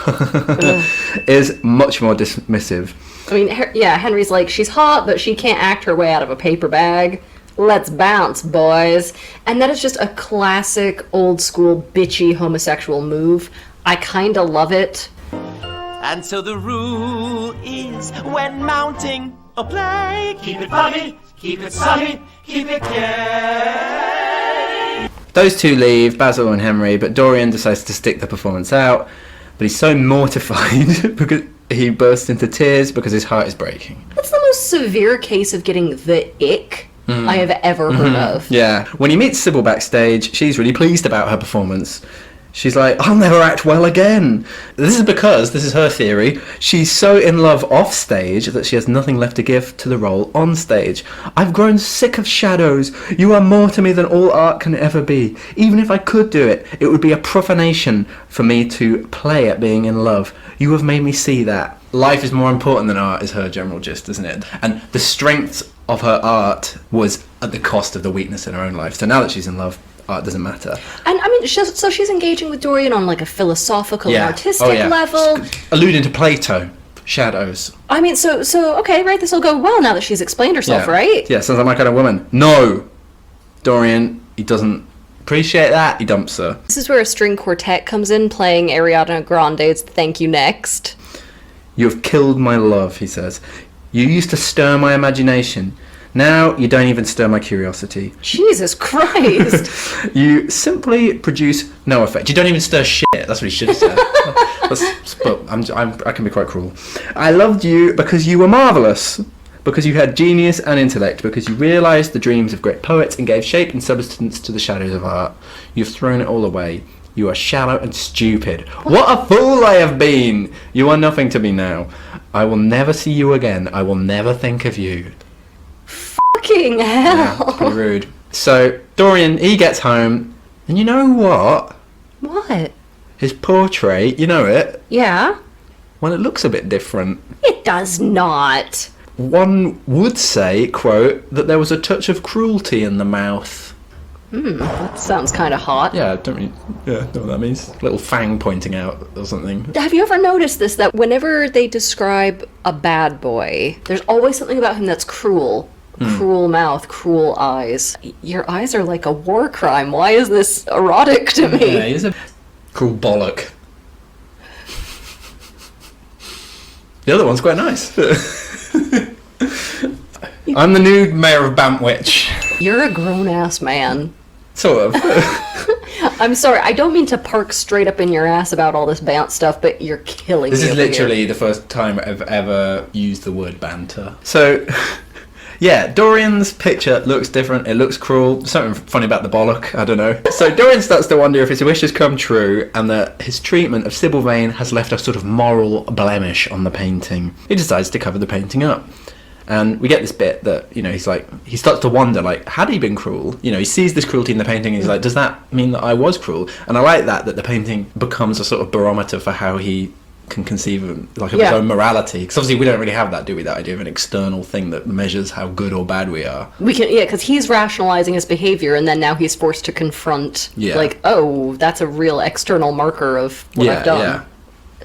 is much more dismissive. I mean, Henry's like, she's hot, but she can't act her way out of a paper bag. Let's bounce, boys. And that is just a classic, old-school, bitchy homosexual move. I kinda love it. And so the rule is, when mounting a play, keep it funny, keep it sunny, keep it gay. Those two leave, Basil and Henry, but Dorian decides to stick the performance out. but he's so mortified because he bursts into tears because his heart is breaking. That's the most severe case of getting the ick I have ever heard of. Yeah. When he meets Sybil backstage, she's really pleased about her performance. She's like, I'll never act well again. This is because, this is her theory, she's so in love off stage that she has nothing left to give to the role on stage. I've grown sick of shadows. You are more to me than all art can ever be. Even if I could do it, it would be a profanation for me to play at being in love. You have made me see that. Life is more important than art is her general gist, isn't it? And the strength of her art was at the cost of the weakness in her own life. So now that she's in love, art doesn't matter. And I mean, so she's engaging with Dorian on like a philosophical and artistic level. Alluding to Plato, shadows. I mean, so okay, right, this will go well now that she's explained herself, right? Yeah, sounds like my kind of woman. No! Dorian, he doesn't appreciate that, he dumps her. This is where a string quartet comes in, playing Ariana Grande's Thank You Next. You have killed my love, he says. You used to stir my imagination. Now you don't even stir my curiosity. Jesus Christ. You simply produce no effect. You don't even stir shit. That's what he should have said. But I can be quite cruel. I loved you because you were marvellous. Because you had genius and intellect. Because you realised the dreams of great poets and gave shape and substance to the shadows of art. You've thrown it all away. You are shallow and stupid. What a fool I have been! You are nothing to me now. I will never see you again. I will never think of you. Fucking hell. Yeah, pretty rude. So, Dorian, he gets home, and you know what? What? His portrait, you know it? Yeah? Well, it looks a bit different. It does not. One would say, quote, that there was a touch of cruelty in the mouth. That sounds kind of hot. Yeah, don't really know what that means. Little fang pointing out or something. Have you ever noticed this, that whenever they describe a bad boy, there's always something about him that's cruel? Cruel mouth, cruel eyes. Your eyes are like a war crime. Why is this erotic to me? Yeah, he's a cruel bollock. The other one's quite nice. I'm the new mayor of Bantwich. You're a grown-ass man. Sort of. I'm sorry, I don't mean to park straight up in your ass about all this Bant stuff, but you're killing me. This is over literally here. the first time I've ever used the word banter. So, yeah, Dorian's picture looks different. It looks cruel. Something funny about the bollock. I don't know. So Dorian starts to wonder if his wish has come true and that his treatment of Sybil Vane has left a sort of moral blemish on the painting. He decides to cover the painting up. And we get this bit that, you know, he starts to wonder, like, had he been cruel? You know, he sees this cruelty in the painting and he's like, does that mean that I was cruel? And I like that the painting becomes a sort of barometer for how he can conceive of his own morality. Because obviously we don't really have that, do we? That idea of an external thing that measures how good or bad we are. We can, because he's rationalizing his behavior, and then now he's forced to confront, like, oh, that's a real external marker of what I've done. Yeah.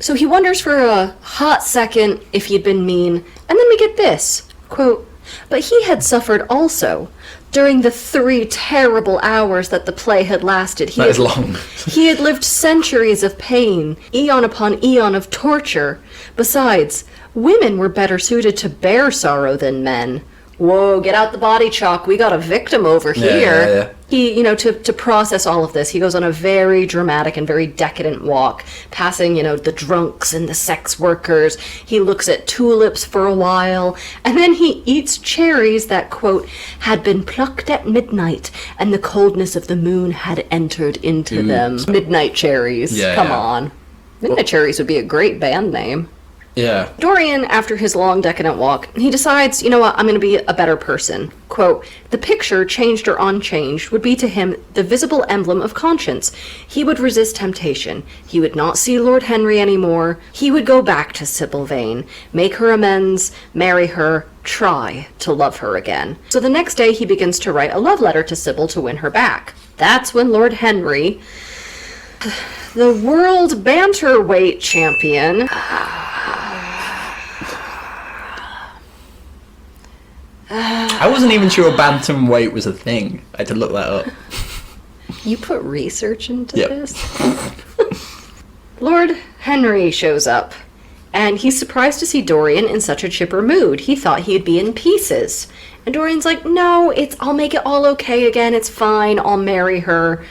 So he wonders for a hot second if he'd been mean, and then we get this, quote, but he had suffered also. During the 3 terrible hours that the play had lasted, That is long. he had lived centuries of pain, eon upon eon of torture. Besides, women were better suited to bear sorrow than men. Whoa, get out the body chalk. We got a victim over here. Yeah. He, to process all of this, he goes on a very dramatic and very decadent walk, passing, the drunks and the sex workers. He looks at tulips for a while, and then he eats cherries that, quote, had been plucked at midnight, and the coldness of the moon had entered into them. Midnight cherries. Come on. Midnight Cherries would be a great band name. Yeah. Dorian, after his long decadent walk, he decides, you know what, I'm going to be a better person. Quote, the picture, changed or unchanged, would be to him the visible emblem of conscience. He would resist temptation. He would not see Lord Henry anymore. He would go back to Sybil Vane, make her amends, marry her, try to love her again. So the next day he begins to write a love letter to Sybil to win her back. That's when Lord Henry, the world banterweight champion... I wasn't even sure bantamweight was a thing. I had to look that up. You put research into this? Lord Henry shows up, and he's surprised to see Dorian in such a chipper mood. He thought he'd be in pieces. And Dorian's like, no, I'll make it all okay again, it's fine, I'll marry her.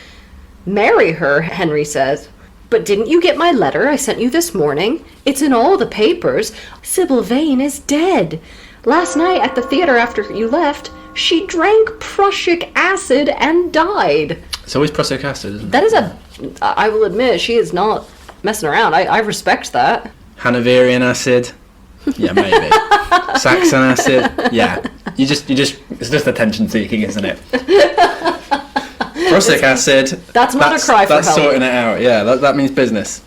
Marry her, Henry says. But didn't you get my letter I sent you this morning? It's in all the papers. Sybil Vane is dead. Last night at the theater after you left, she drank prussic acid and died. It's always prussic acid, isn't it? That is I will admit, she is not messing around. I respect that. Hanoverian acid. Yeah, maybe. Saxon acid. Yeah. It's just attention seeking, isn't it? Prussic acid. That's not a cry for help. That's sorting it out. Yeah, that means business.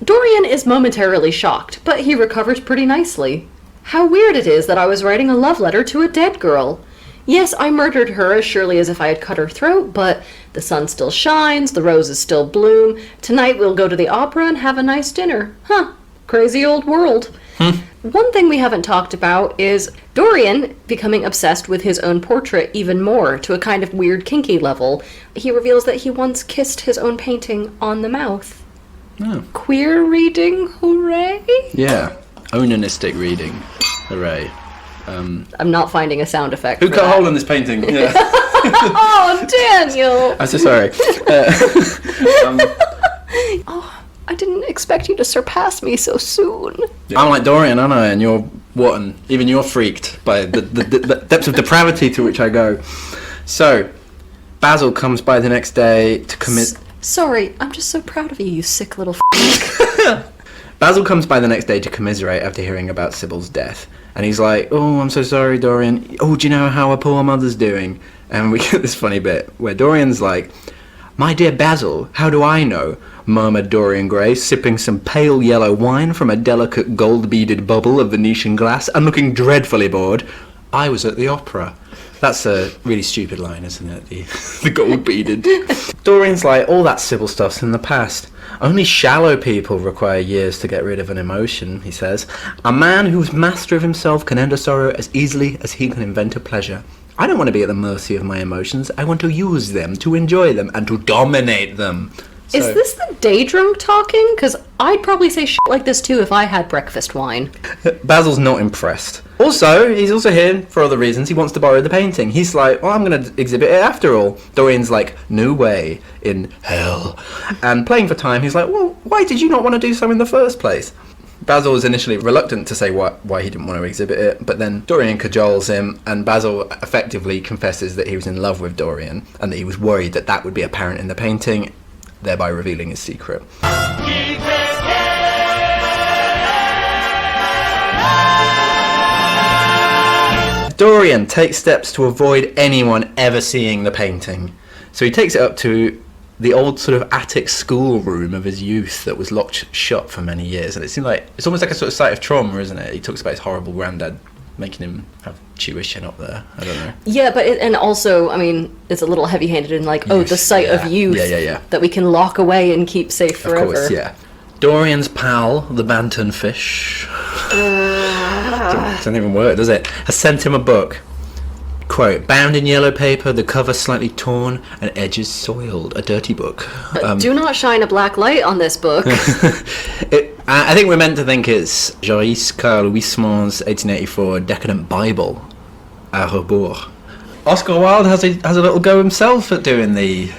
Dorian is momentarily shocked, but he recovers pretty nicely. How weird it is that I was writing a love letter to a dead girl. Yes, I murdered her as surely as if I had cut her throat, but the sun still shines, the roses still bloom. Tonight we'll go to the opera and have a nice dinner. Huh. Crazy old world. One thing we haven't talked about is Dorian becoming obsessed with his own portrait even more, to a kind of weird kinky level. He reveals that he once kissed his own painting on the mouth. Oh. Queer reading, hooray! Yeah. Onanistic reading. Hooray. I'm not finding a sound effect. Who cut a hole in this painting? Yeah. Oh, Daniel! I'm so sorry. I didn't expect you to surpass me so soon. I'm like Dorian, aren't I? And you're what? And even you're freaked by the depths of depravity to which I go. So, Basil comes by the next day to commit... Sorry, I'm just so proud of you, you sick little Basil comes by the next day to commiserate after hearing about Sybil's death. And he's like, oh, I'm so sorry, Dorian. Oh, do you know how our poor mother's doing? And we get this funny bit where Dorian's like, my dear Basil, how do I know? Murmured Dorian Gray, sipping some pale yellow wine from a delicate gold-beaded bubble of Venetian glass and looking dreadfully bored. I was at the opera. That's a really stupid line, isn't it? The gold-beaded. Dorian's like, all that Sybil stuff's in the past. Only shallow people require years to get rid of an emotion, he says. A man who's master of himself can end a sorrow as easily as he can invent a pleasure. I don't want to be at the mercy of my emotions. I want to use them, to enjoy them, and to dominate them. So, is this the day drunk talking? Because I'd probably say shit like this too if I had breakfast wine. Basil's not impressed. Also, he's also here for other reasons. He wants to borrow the painting. He's like, well, I'm going to exhibit it after all. Dorian's like, no way, in hell. And playing for time, he's like, well, why did you not want to do so in the first place? Basil was initially reluctant to say why he didn't want to exhibit it, but then Dorian cajoles him, and Basil effectively confesses that he was in love with Dorian, and that he was worried that that would be apparent in the painting, thereby revealing his secret. Dorian takes steps to avoid anyone ever seeing the painting. So he takes it up to the old sort of attic schoolroom of his youth that was locked shut for many years, and it seemed like it's almost like a sort of site of trauma, isn't it? He talks about his horrible granddad making him have tuition up there. I don't know. Yeah, but and also, I mean, it's a little heavy-handed in like, oh, the site of youth that we can lock away and keep safe forever. Of course, yeah. Dorian's pal, the Bantam fish, doesn't even work, does it? Has sent him a book. Quote, bound in yellow paper, the cover slightly torn and edges soiled. A dirty book. Do not shine a black light on this book. I think we're meant to think it's Joris Carl Huysmans' 1884 Decadent Bible, à rebours. Oscar Wilde has a little go himself at doing the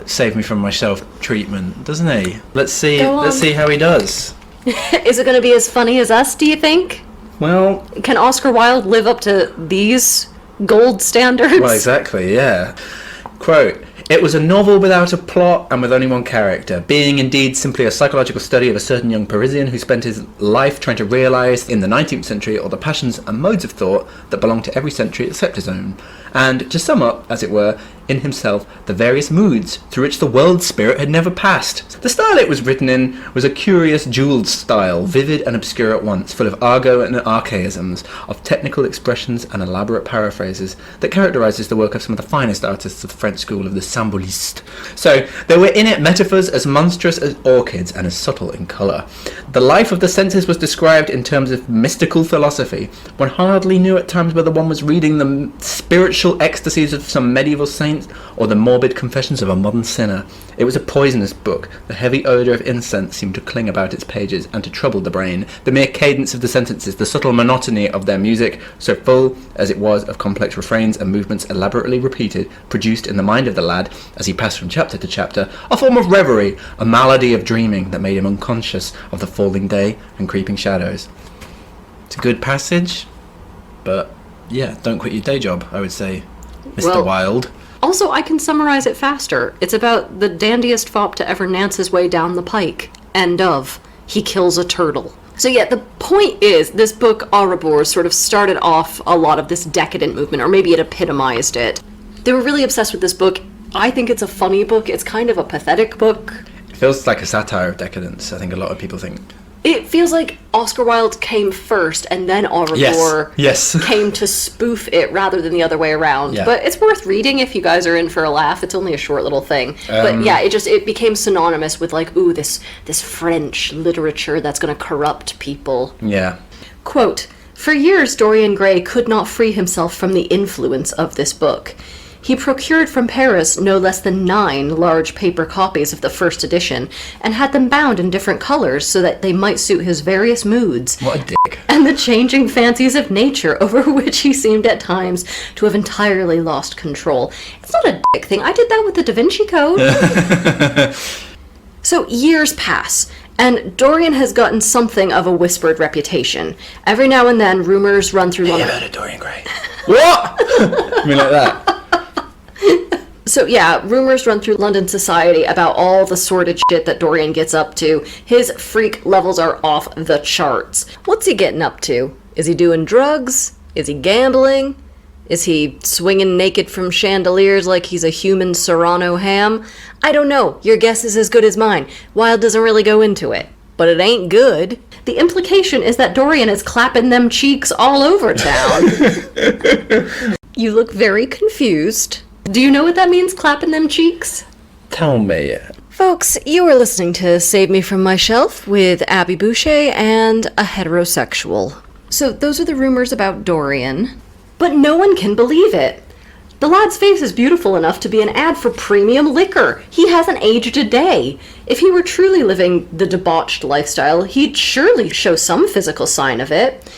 save me from myself treatment, doesn't he? Let's see how he does. Is it going to be as funny as us, do you think? Well, can Oscar Wilde live up to these gold standards? Well, exactly, yeah. Quote, it was a novel without a plot and with only one character, being indeed simply a psychological study of a certain young Parisian who spent his life trying to realise in the 19th century all the passions and modes of thought that belong to every century except his own, and to sum up, as it were, in himself the various moods through which the world spirit had never passed. The style it was written in was a curious jewelled style, vivid and obscure at once, full of argot and archaisms, of technical expressions and elaborate paraphrases that characterises the work of some of the finest artists of the French school of the Symboliste. So, there were in it metaphors as monstrous as orchids and as subtle in colour. The life of the senses was described in terms of mystical philosophy. One hardly knew at times whether one was reading the spiritual ecstasies of some medieval saint Decadent or the morbid confessions of a modern sinner. It was a poisonous book. The heavy odour of incense seemed to cling about its pages and to trouble the brain. The mere cadence of the sentences, the subtle monotony of their music, so full as it was of complex refrains and movements elaborately repeated, produced in the mind of the lad, as he passed from chapter to chapter, a form of reverie, a malady of dreaming that made him unconscious of the falling day and creeping shadows. It's a good passage, but yeah, don't quit your day job, I would say, Mr. Wilde. Also, I can summarize it faster. It's about the dandiest fop to ever nance his way down the pike. End of. He kills a turtle. So yeah, the point is, this book, Au revoir, sort of started off a lot of this decadent movement, or maybe it epitomized it. They were really obsessed with this book. I think it's a funny book. It's kind of a pathetic book. It feels like a satire of decadence, I think a lot of people think. It feels like Oscar Wilde came first, and then Au revoir came to spoof it rather than the other way around. Yeah. But it's worth reading if you guys are in for a laugh. It's only a short little thing. But yeah, it became synonymous with like, ooh, this French literature that's going to corrupt people. Yeah. Quote, "For years Dorian Gray could not free himself from the influence of this book. He procured from Paris no less than 9 large paper copies of the first edition, and had them bound in different colors so that they might suit his various moods. What a dick. And the changing fancies of nature over which he seemed at times to have entirely lost control." It's not a dick thing. I did that with the Da Vinci Code. So years pass, and Dorian has gotten something of a whispered reputation. Every now and then, rumors run through London. Hey, you heard of Dorian Gray? What? I mean, like that. So yeah, rumors run through London society about all the sordid shit that Dorian gets up to. His freak levels are off the charts. What's he getting up to? Is he doing drugs? Is he gambling? Is he swinging naked from chandeliers like he's a human Serrano ham? I don't know. Your guess is as good as mine. Wilde doesn't really go into it. But it ain't good. The implication is that Dorian is clapping them cheeks all over town. You look very confused. Do you know what that means, clapping them cheeks? Tell me. Folks, you are listening to Save Me From My Shelf with Abby Boucher and a heterosexual. So those are the rumors about Dorian. But no one can believe it. The lad's face is beautiful enough to be an ad for premium liquor. He hasn't aged a day. If he were truly living the debauched lifestyle, he'd surely show some physical sign of it.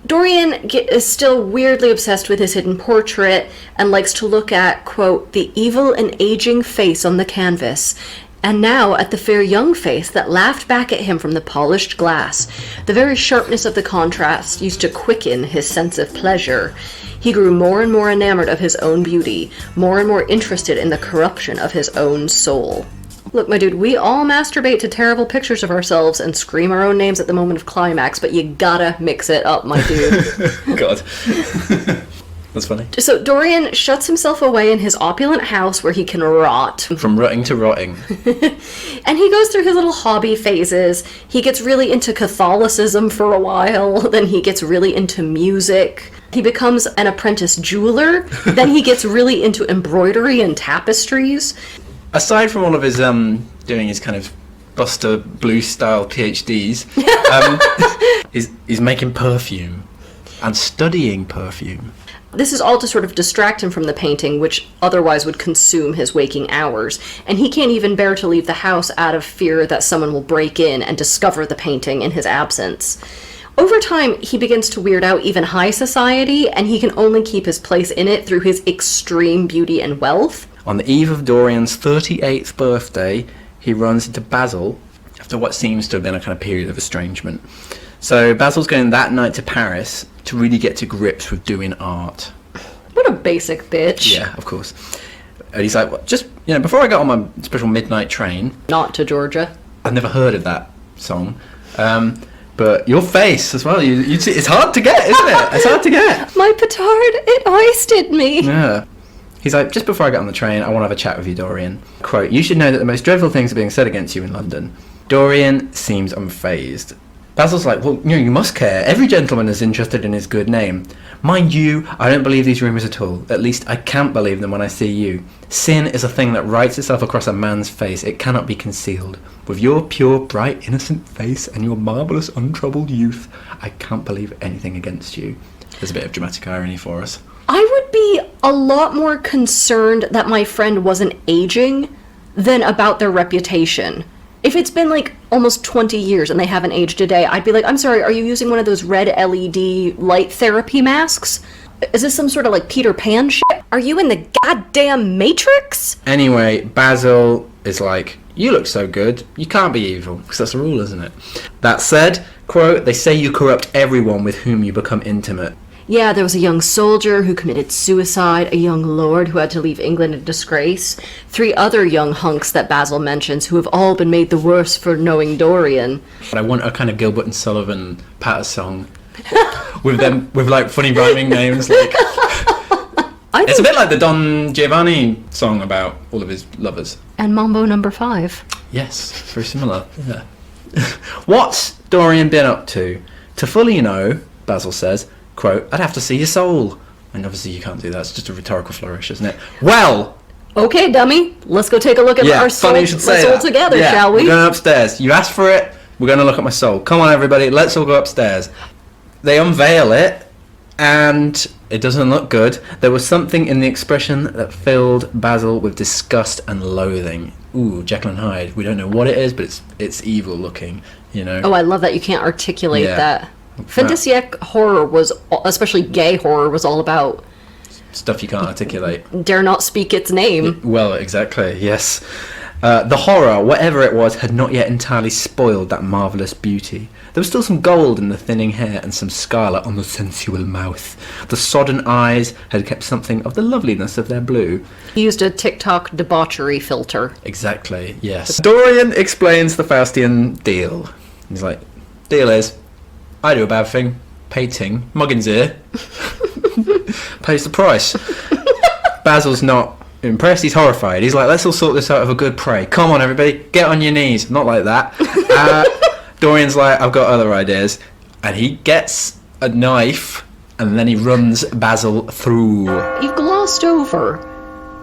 Dorian is still weirdly obsessed with his hidden portrait and likes to look at, quote, "the evil and aging face on the canvas, and now at the fair young face that laughed back at him from the polished glass. The very sharpness of the contrast used to quicken his sense of pleasure. He grew more and more enamored of his own beauty, more and more interested in the corruption of his own soul." Look, my dude, we all masturbate to terrible pictures of ourselves and scream our own names at the moment of climax, but you gotta mix it up, my dude. God. That's funny. So Dorian shuts himself away in his opulent house where he can rot. From rotting to rotting. And he goes through his little hobby phases. He gets really into Catholicism for a while, then he gets really into music. He becomes an apprentice jeweler, then he gets really into embroidery and tapestries. Aside from all of his doing his kind of Buster Blue style PhDs, he's making perfume and studying perfume. This is all to sort of distract him from the painting, which otherwise would consume his waking hours. And he can't even bear to leave the house out of fear that someone will break in and discover the painting in his absence. Over time, he begins to weird out even high society, and he can only keep his place in it through his extreme beauty and wealth. On the eve of Dorian's 38th birthday, he runs into Basil after what seems to have been a kind of period of estrangement. So Basil's going that night to Paris to really get to grips with doing art. What a basic bitch. Yeah, of course. And he's like, well, just, before I got on my special midnight train... Not to Georgia. I've never heard of that song. But your face as well, you see, it's hard to get, isn't it? It's hard to get. My petard, it hoisted me. Yeah. He's like, just before I get on the train, I want to have a chat with you, Dorian. Quote, "You should know that the most dreadful things are being said against you in London." Dorian seems unfazed. Basil's like, well, you must care. Every gentleman is interested in his good name. Mind you, I don't believe these rumours at all. At least I can't believe them when I see you. Sin is a thing that writes itself across a man's face. It cannot be concealed. With your pure, bright, innocent face and your marvellous, untroubled youth, I can't believe anything against you. There's a bit of dramatic irony for us. I would be a lot more concerned that my friend wasn't aging than about their reputation. If it's been like almost 20 years and they haven't aged a day, I'd be like, I'm sorry, are you using one of those red LED light therapy masks? Is this some sort of like Peter Pan shit? Are you in the goddamn Matrix? Anyway, Basil is like, you look so good, you can't be evil. Because that's the rule, isn't it? That said, quote, they say you corrupt everyone with whom you become intimate. Yeah, there was a young soldier who committed suicide, a young lord who had to leave England in disgrace, 3 other young hunks that Basil mentions who have all been made the worse for knowing Dorian. But I want a kind of Gilbert and Sullivan patter song with like funny rhyming names. Like, it's a bit like the Don Giovanni song about all of his lovers. And Mambo Number 5. Yes, very similar. Yeah. What's Dorian been up to? To fully know, Basil says, quote, I'd have to see your soul. And obviously you can't do that. It's just a rhetorical flourish, isn't it? Well... Okay, dummy. Let's go take a look at our soul, funny you should say soul that. together, Yeah, shall we? We're going upstairs. You asked for it. We're going to look at my soul. Come on, everybody. Let's all go upstairs. They unveil it, and it doesn't look good. There was something in the expression that filled Basil with disgust and loathing. Ooh, Jekyll and Hyde. We don't know what it is, but it's evil looking, you know? Oh, I love that you can't articulate Yeah. that. Fantasiac horror was, especially gay horror, was all about Stuff you can't articulate. dare not speak its name. Well, exactly, yes. The horror, whatever it was, had not yet entirely spoiled that marvellous beauty. There was still some gold in the thinning hair and some scarlet on the sensual mouth. The sodden eyes had kept something of the loveliness of their blue. He used a TikTok debauchery filter. Exactly, yes. Dorian explains the Faustian deal. He's like, deal is, I do a bad thing, pay ting, Muggins here, pays the price. Basil's not impressed, he's horrified. He's like, let's all sort this out of a good pray. Come on, everybody, get on your knees. Not like that. Dorian's like, I've got other ideas. And he gets a knife, and then he runs Basil through. You glossed over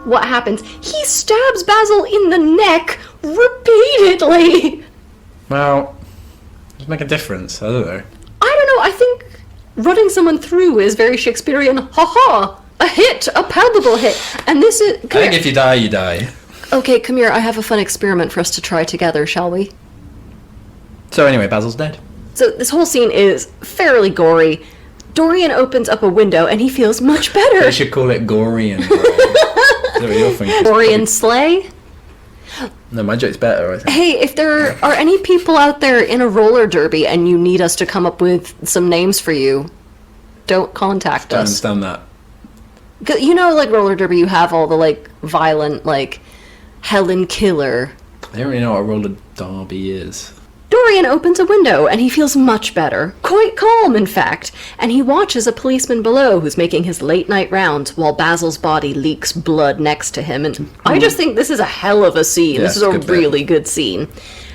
what happens. He stabs Basil in the neck repeatedly. Well, does it make a difference? I don't know. I don't know, I think running someone through is very Shakespearean. Ha-ha! A hit! A palpable hit! And this is... I think if you die, you die. Okay, come here, I have a fun experiment for us to try together, shall we? So anyway, Basil's dead. So this whole scene is fairly gory. Dorian opens up a window and he feels much better. They should call it Gorian. Is that what you're thinking? Dorian Slay? No, my joke's better, I think. Hey, if there are any people out there in a roller derby and you need us to come up with some names for you, don't contact I us. understand that. 'Cause you know, like roller derby, you have all the like violent, like Helen Killer. I don't really know what a roller derby is. Dorian opens a window and he feels much better. Quite calm, in fact. And he watches a policeman below who's making his late night rounds while Basil's body leaks blood next to him. And I just think this is a hell of a scene. Yeah, This is it's a a good bit. really good scene.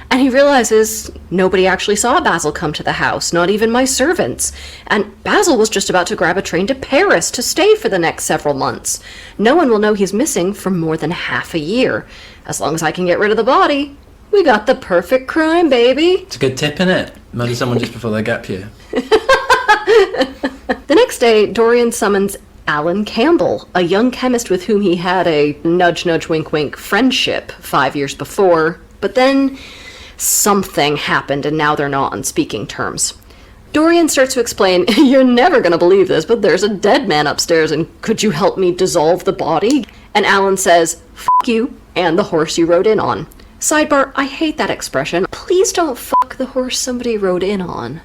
And he realizes nobody actually saw Basil come to the house, not even my servants. And Basil was just about to grab a train to Paris to stay for the next several months. No one will know he's missing for more than half a year. As long as I can get rid of the body, we got the perfect crime, baby. It's a good tip, innit? Murder someone just before they gap you. The next day, Dorian summons Alan Campbell, a young chemist with whom he had a nudge, nudge, wink, wink friendship 5 years before. But then something happened and now they're not on speaking terms. Dorian starts to explain, you're never going to believe this, but there's a dead man upstairs and could you help me dissolve the body? And Alan says, fuck you and the horse you rode in on. Sidebar, I hate that expression. Please don't fuck the horse somebody rode in on.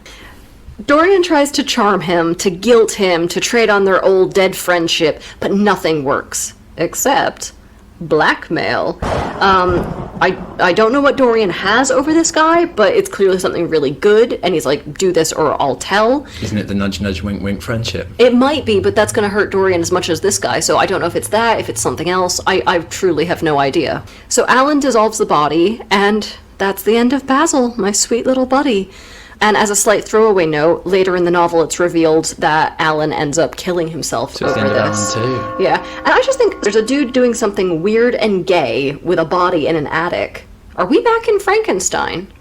Dorian tries to charm him, to guilt him, to trade on their old dead friendship, but nothing works. Except blackmail. I don't know what Dorian has over this guy, but it's clearly something really good, and he's like, do this or I'll tell. Isn't it the nudge, nudge, wink, wink friendship? It might be, but that's going to hurt Dorian as much as this guy, so I don't know if it's that, if it's something else. I truly have no idea. So Alan dissolves the body, and that's the end of Basil, my sweet little buddy. And as a slight throwaway note, later in the novel it's revealed that Alan ends up killing himself So it's over the end of this. Alan too. Yeah, and I just think there's a dude doing something weird and gay with a body in an attic. Are we back in Frankenstein?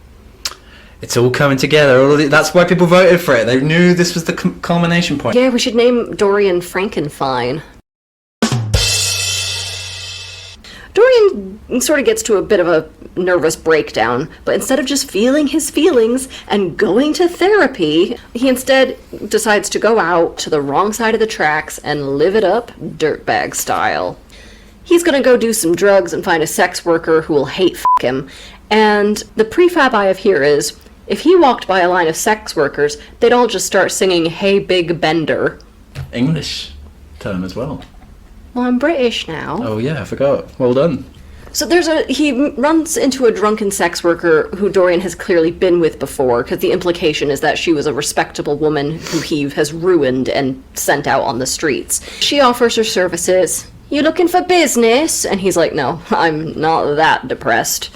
It's all coming together. That's why people voted for it. They knew this was the culmination point. Yeah, we should name Dorian Frankenfine. sort of gets to a bit of a nervous breakdown, but instead of just feeling his feelings and going to therapy, he instead decides to go out to the wrong side of the tracks and live it up dirtbag style. He's gonna go do some drugs and find a sex worker who will hate him, and the prefab I have here is, if he walked by a line of sex workers, they'd all just start singing Hey Big Bender. English term as well. Well, I'm British now. Oh yeah, I forgot. Well done. So he runs into a drunken sex worker who Dorian has clearly been with before, because the implication is that she was a respectable woman who he has ruined and sent out on the streets. She offers her services. You looking for business? And he's like, no, I'm not that depressed.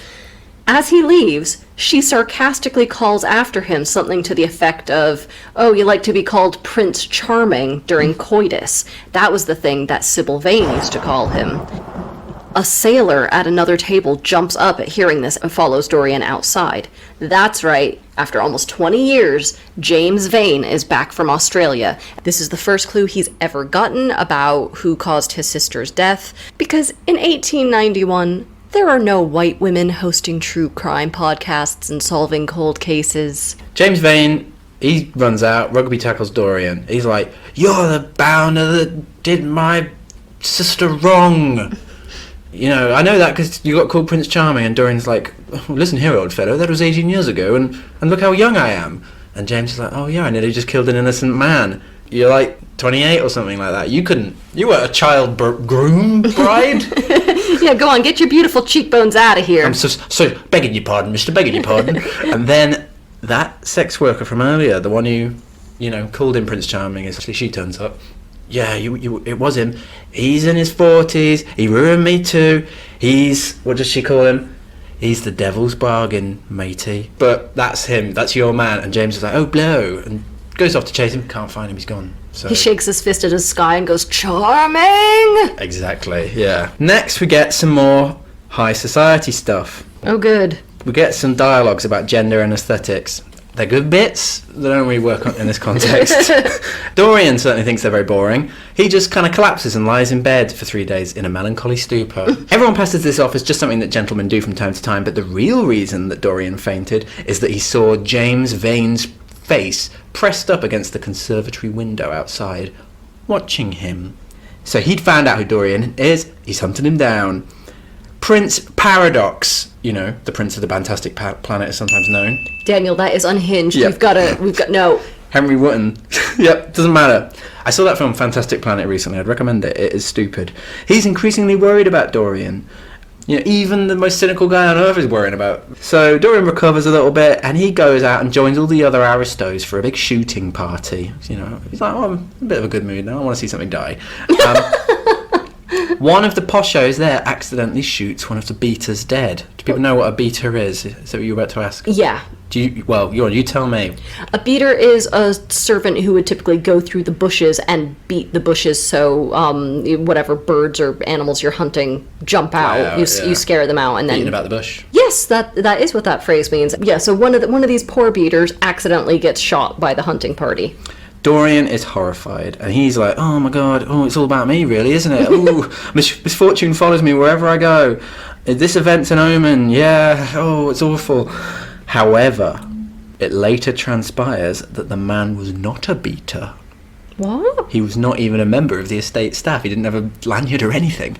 As he leaves, she sarcastically calls after him something to the effect of, oh, you like to be called Prince Charming during coitus. That was the thing that Sybil Vane used to call him. A sailor at another table jumps up at hearing this and follows Dorian outside. That's right, after almost 20 years, James Vane is back from Australia. This is the first clue he's ever gotten about who caused his sister's death, because in 1891, there are no white women hosting true crime podcasts and solving cold cases. James Vane, he runs out, rugby tackles Dorian. He's like, you're the bounder that did my sister wrong. You know, I know that because you got called Prince Charming, and Dorian's like, oh, listen here, old fellow, that was 18 years ago, and look how young I am. And James is like, oh yeah, I nearly just killed an innocent man. You're like 28 or something like that. You were a child groom bride? Yeah, go on, get your beautiful cheekbones out of here. I'm so begging your pardon, mister, begging your pardon. And then that sex worker from earlier, the one who, called him Prince Charming, actually she turns up. Yeah, it was him. He's in his 40s. He ruined me too. What does she call him? He's the devil's bargain, matey. But that's him. That's your man. And James is like, oh, blow. And goes off to chase him. Can't find him. He's gone. So he shakes his fist at the sky and goes, charming! Exactly, yeah. Next, we get some more high society stuff. Oh, good. We get some dialogues about gender and aesthetics. They're good bits. They don't really work in this context. Dorian certainly thinks they're very boring. He just kind of collapses and lies in bed for 3 days in a melancholy stupor. Everyone passes this off as just something that gentlemen do from time to time, but the real reason that Dorian fainted is that he saw James Vane's face pressed up against the conservatory window outside, watching him. So he'd found out who Dorian is. He's hunted him down. Prince Paradox, the Prince of the Fantastic Planet is sometimes known. Daniel, that is unhinged. Yep. No. Henry Wotton. Yep, doesn't matter. I saw that film Fantastic Planet recently. I'd recommend it. It is stupid. He's increasingly worried about Dorian. Even the most cynical guy on earth is worrying about. So Dorian recovers a little bit, and he goes out and joins all the other aristos for a big shooting party. He's like, oh, I'm in a bit of a good mood now. I want to see something die. One of the poshos there accidentally shoots one of the beaters dead. Do people know what a beater is? Is that what you were about to ask? Yeah. You tell me. A beater is a servant who would typically go through the bushes and beat the bushes so whatever birds or animals you're hunting jump out. You scare them out and then... Beating about the bush. Yes, that is what that phrase means. Yeah, so one of these poor beaters accidentally gets shot by the hunting party. Dorian is horrified, and he's like, oh my god, it's all about me really, isn't it? Ooh, misfortune follows me wherever I go. This event's an omen, yeah, it's awful. However, it later transpires that the man was not a beater. What? He was not even a member of the estate staff. He didn't have a lanyard or anything.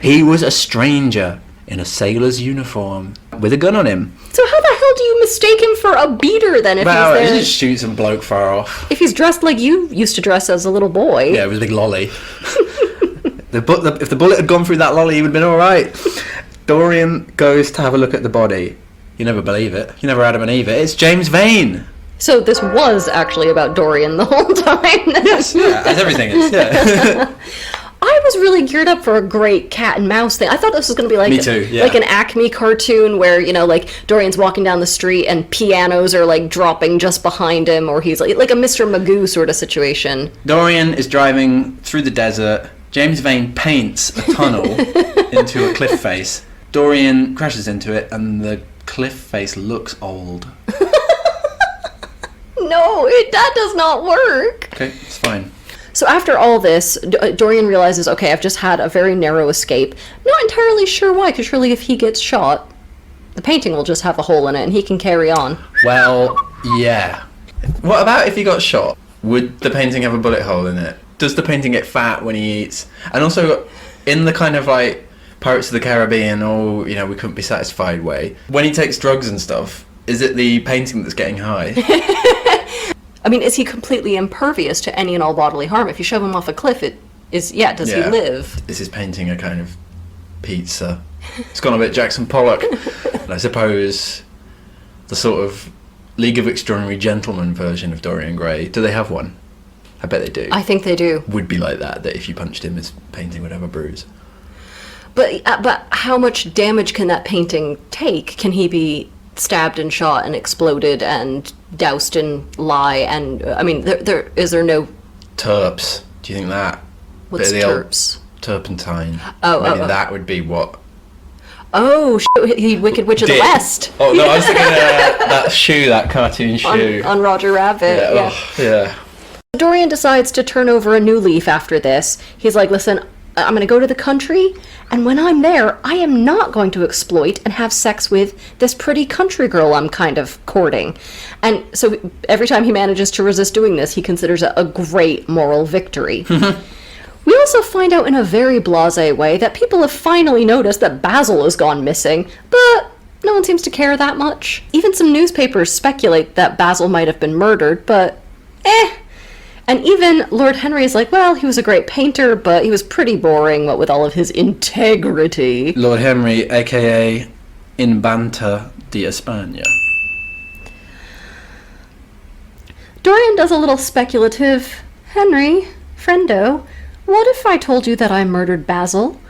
He was a stranger in a sailor's uniform with a gun on him. So how the hell do you mistake him for a beater then if he's there? He just shoots some bloke far off. If he's dressed like you used to dress as a little boy. Yeah, it was a big lolly. If the bullet had gone through that lolly, he would have been alright. Dorian goes to have a look at the body. You never believe it. You never Adam and Eve it. It's James Vane. So this was actually about Dorian the whole time. Yes, yeah, as everything is, yeah. I was really geared up for a great cat and mouse thing. I thought this was going to be like, me too, yeah. Like an Acme cartoon where, Dorian's walking down the street and pianos are like dropping just behind him, or he's like a Mr. Magoo sort of situation. Dorian is driving through the desert. James Vane paints a tunnel into a cliff face. Dorian crashes into it and the cliff face looks old. No, that does not work. Okay, it's fine. So after all this, Dorian realizes, okay, I've just had a very narrow escape. Not entirely sure why, because surely if he gets shot, the painting will just have a hole in it and he can carry on. Well, yeah. What about if he got shot? Would the painting have a bullet hole in it? Does the painting get fat when he eats? And also, in the kind of like Pirates of the Caribbean, we couldn't be satisfied way, when he takes drugs and stuff, is it the painting that's getting high? I mean, is he completely impervious to any and all bodily harm? If you shove him off a cliff, does he live? Is his painting a kind of pizza? It's gone a bit Jackson Pollock. And I suppose the sort of League of Extraordinary Gentlemen version of Dorian Gray, do they have one? I bet they do. I think they do. Would be like that if you punched him, his painting would have a bruise. But how much damage can that painting take? Can he be stabbed and shot and exploded and doused in lye? And I mean, is there no terps? Do you think that? What's terps? Turpentine. Maybe that would be what. Oh, he Wicked Witch of the West. Oh no, I was thinking that cartoon shoe on Roger Rabbit. Yeah. Dorian decides to turn over a new leaf after this. He's like, listen, I'm going to go to the country, and when I'm there, I am not going to exploit and have sex with this pretty country girl I'm kind of courting. And so every time he manages to resist doing this, he considers it a great moral victory. We also find out in a very blasé way that people have finally noticed that Basil has gone missing, but no one seems to care that much. Even some newspapers speculate that Basil might have been murdered, but And even Lord Henry is like, well, he was a great painter, but he was pretty boring, what with all of his integrity. Lord Henry, a.k.a. Infanta de España. Dorian does a little speculative, Henry, friendo, what if I told you that I murdered Basil?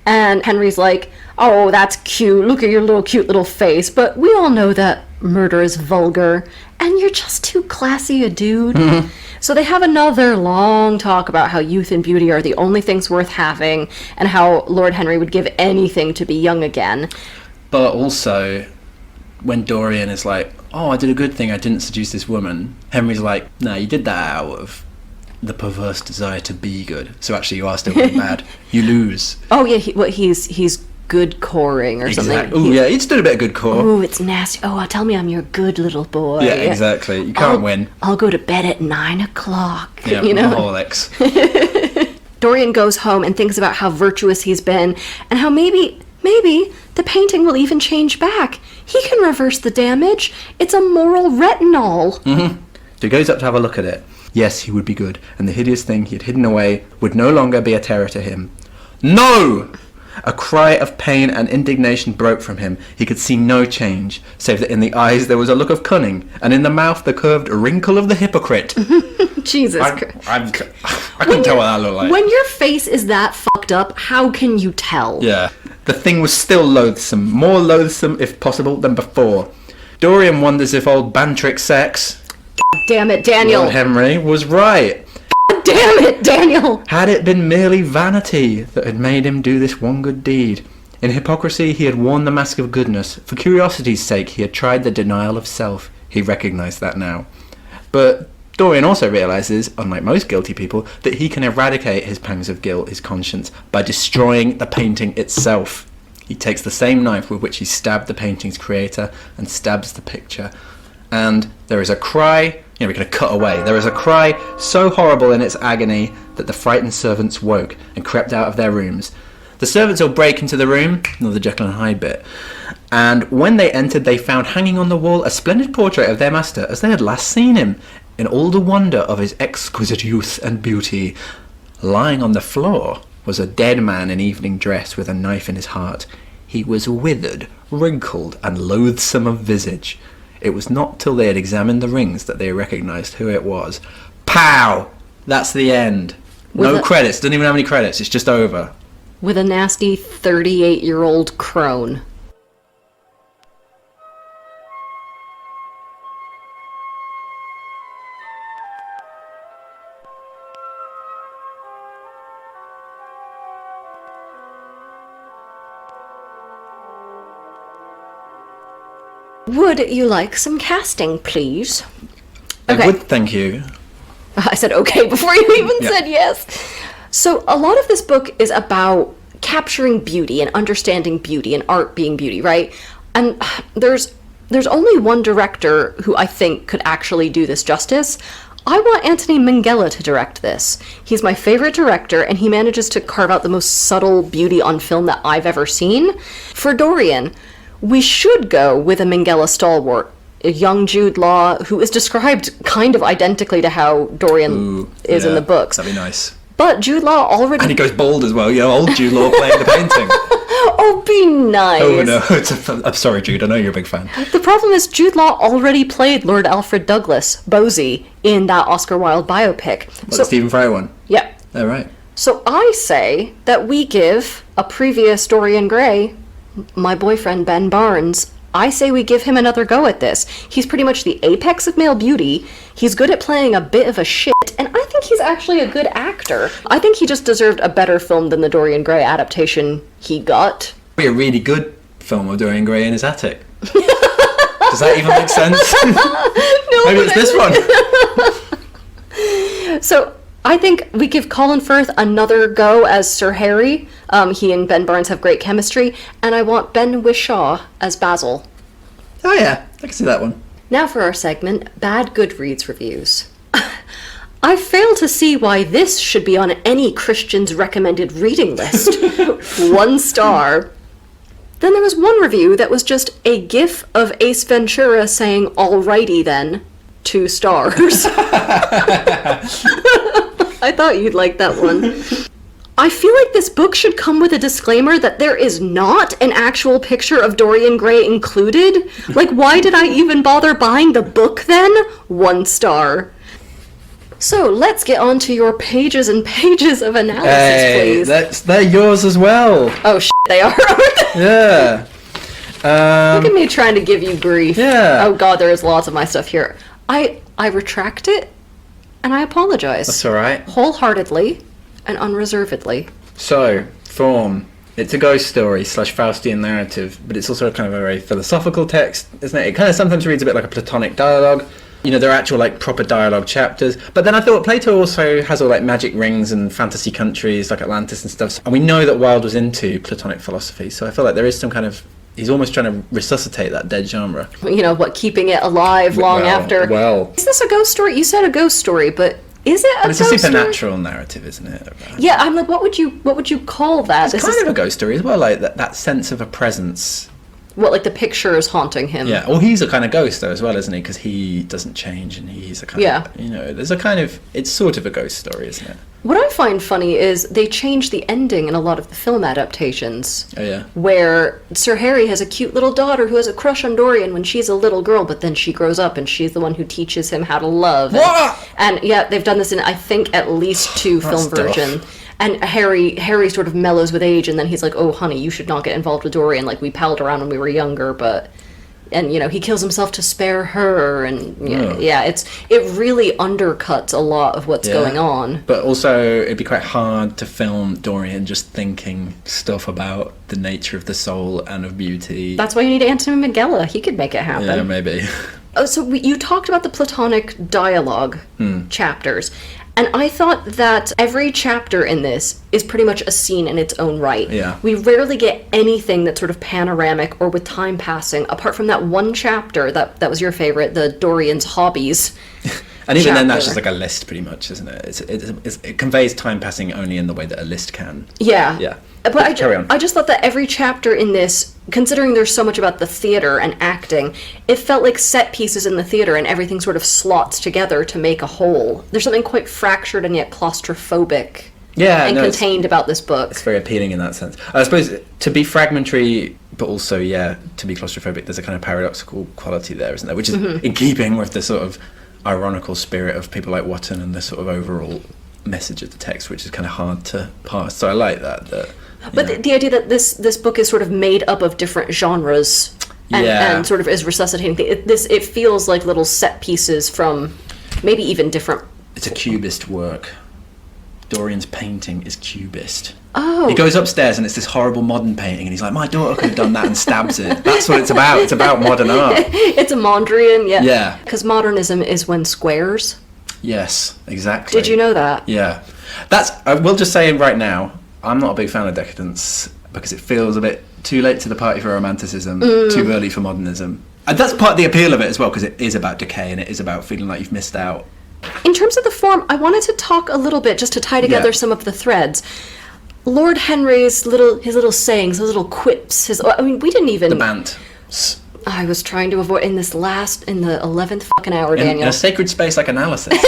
And Henry's like, oh, that's cute, look at your little cute little face, but we all know that murder is vulgar, and you're just too classy a dude. So they have another long talk about how youth and beauty are the only things worth having, and how Lord Henry would give anything to be young again. But also, when Dorian is like, oh, I did a good thing, I didn't seduce this woman, Henry's like, no, you did that out of the perverse desire to be good. So actually you are still really bad. You lose. Oh yeah, he's good coring or something. Oh yeah, he's done a bit of good core. Oh, it's nasty. Oh, tell me I'm your good little boy. Yeah, exactly. You can't win. I'll go to bed at 9 o'clock. Yeah, you know? Horlicks. Dorian goes home and thinks about how virtuous he's been, and how maybe the painting will even change back. He can reverse the damage. It's a moral retinol. So he goes up to have a look at it. Yes, he would be good, and the hideous thing he had hidden away would no longer be a terror to him. No! A cry of pain and indignation broke from him. He could see no change, save that in the eyes there was a look of cunning, and in the mouth the curved wrinkle of the hypocrite. Jesus Christ. I couldn't tell what that looked like. When your face is that fucked up, how can you tell? Yeah. The thing was still loathsome, more loathsome, if possible, than before. Dorian wonders if old Bantrick Sex, Damn it, Daniel. Lord Henry, was right. Damn it, Daniel. Had it been merely vanity that had made him do this one good deed? In hypocrisy he had worn the mask of goodness. For curiosity's sake he had tried the denial of self. He recognised that now. But Dorian also realises, unlike most guilty people, that he can eradicate his pangs of guilt, his conscience, by destroying the painting itself. He takes the same knife with which he stabbed the painting's creator and stabs the picture. And there is a cry, we're going to cut away. There is a cry so horrible in its agony that the frightened servants woke and crept out of their rooms. The servants all break into the room, another Jekyll and Hyde bit, and when they entered they found hanging on the wall a splendid portrait of their master as they had last seen him, in all the wonder of his exquisite youth and beauty. Lying on the floor was a dead man in evening dress with a knife in his heart. He was withered, wrinkled, and loathsome of visage. It was not till they had examined the rings that they recognised who it was. Pow! That's the end. No credits. Doesn't even have any credits. It's just over. With a nasty 38-year-old crone. Would you like some casting, please? I would, thank you. I said okay before you even said yes. So a lot of this book is about capturing beauty and understanding beauty and art being beauty, right? And there's only one director who I think could actually do this justice. I want Anthony Minghella to direct this. He's my favorite director, and he manages to carve out the most subtle beauty on film that I've ever seen. For Dorian, we should go with a Minghella stalwart, a young Jude Law, who is described kind of identically to how Dorian is in the books. That'd be nice. But Jude Law already... And he goes bald as well, old Jude Law playing the painting. Oh, be nice. Oh, no, I'm sorry, Jude, I know you're a big fan. The problem is Jude Law already played Lord Alfred Douglas, Bosie, in that Oscar Wilde biopic. The Stephen Fry one? Yeah. Oh, right. So I say that we give a previous Dorian Gray, my boyfriend Ben Barnes, I say we give him another go at this. He's pretty much the apex of male beauty. He's good at playing a bit of a shit, and I think he's actually a good actor. I think he just deserved a better film than the Dorian Gray adaptation he got. Be a really good film of Dorian Gray in his attic. Does that even make sense? No, Maybe it's this one. So I think we give Colin Firth another go as Sir Harry. He and Ben Barnes have great chemistry, and I want Ben Whishaw as Basil. Oh yeah, I can see that one. Now for our segment, Bad Goodreads Reviews. I fail to see why this should be on any Christian's recommended reading list. 1 star. Then there was one review that was just a gif of Ace Ventura saying, "Alrighty then," 2 stars. I thought you'd like that one. I feel like this book should come with a disclaimer that there is not an actual picture of Dorian Gray included. Like, why did I even bother buying the book then? 1 star. So, let's get on to your pages and pages of analysis, please. They're yours as well. Oh, they are, aren't they? Yeah. Look at me trying to give you grief. Yeah. Oh god, there is lots of my stuff here. I retract it, and I apologize. That's alright. Wholeheartedly and unreservedly. So, form. It's a ghost story / Faustian narrative, but it's also kind of a very philosophical text, isn't it? It kind of sometimes reads a bit like a Platonic dialogue. You know, there are actual, like, proper dialogue chapters. But then I thought Plato also has all, like, magic rings and fantasy countries, like Atlantis and stuff. And we know that Wilde was into Platonic philosophy, so I feel like there is some kind of... He's almost trying to resuscitate that dead genre. You know, keeping it alive long after. Well... Is this a ghost story? You said a ghost story, but is it a ghost story? It's a supernatural narrative, isn't it? Yeah, I'm like, what would you call that? It's kind of a ghost story as well, like that sense of a presence. What, like the picture is haunting him? Yeah, well, he's a kind of ghost though as well, isn't he? Because he doesn't change, and he's a kind of, you know, there's a kind of, it's sort of a ghost story, isn't it? What I find funny is they change the ending in a lot of the film adaptations. Oh yeah. Where Sir Harry has a cute little daughter who has a crush on Dorian when she's a little girl, but then she grows up and she's the one who teaches him how to love. What? And yeah, they've done this in, I think, at least 2 film versions. And Harry sort of mellows with age, and then he's like, "Oh, honey, you should not get involved with Dorian. Like, we palled around when we were younger, but..." And, you know, he kills himself to spare her, and, yeah, it really undercuts a lot of what's going on. But also, it'd be quite hard to film Dorian just thinking stuff about the nature of the soul and of beauty. That's why you need Anthony Minghella. He could make it happen. Yeah, maybe. Oh, so you talked about the Platonic dialogue chapters. And I thought that every chapter in this is pretty much a scene in its own right. Yeah. We rarely get anything that's sort of panoramic or with time passing, apart from that one chapter that was your favorite, the Dorian's hobbies. And even then, chapter. that's just like a list, pretty much, isn't it? It conveys time passing only in the way that a list can. Yeah. Yeah. But Carry on. I just thought that every chapter in this, considering there's so much about the theater and acting, it felt like set pieces in the theater and everything sort of slots together to make a whole. There's something quite fractured and yet claustrophobic and contained about this book. It's very appealing in that sense. I suppose to be fragmentary, but also, to be claustrophobic, there's a kind of paradoxical quality there, isn't there? Which is in keeping with the sort of ironical spirit of people like Wotton and the sort of overall message of the text, which is kind of hard to pass. So I like that. But the idea that this book is sort of made up of different genres and sort of is resuscitating things. It feels like little set pieces from maybe even different... It's a cubist work. Dorian's painting is cubist. Oh. He goes upstairs and it's this horrible modern painting and he's like, my daughter could have done that, and stabs it. That's what it's about. It's about modern art. It's a Mondrian, yeah. Yeah. Because modernism is when squares Yes, exactly. Did you know that? Yeah. That's, I will just say right now, I'm not a big fan of Decadence because it feels a bit too late to the party for Romanticism, too early for modernism. And that's part of the appeal of it as well, because it is about decay and it is about feeling like you've missed out. In terms of the form, I wanted to talk a little bit, just to tie together some of the threads. Lord Henry's little sayings, his little quips, we didn't even... The bant. I was trying to avoid, in the 11th fucking hour, Daniel. In a sacred space like analysis.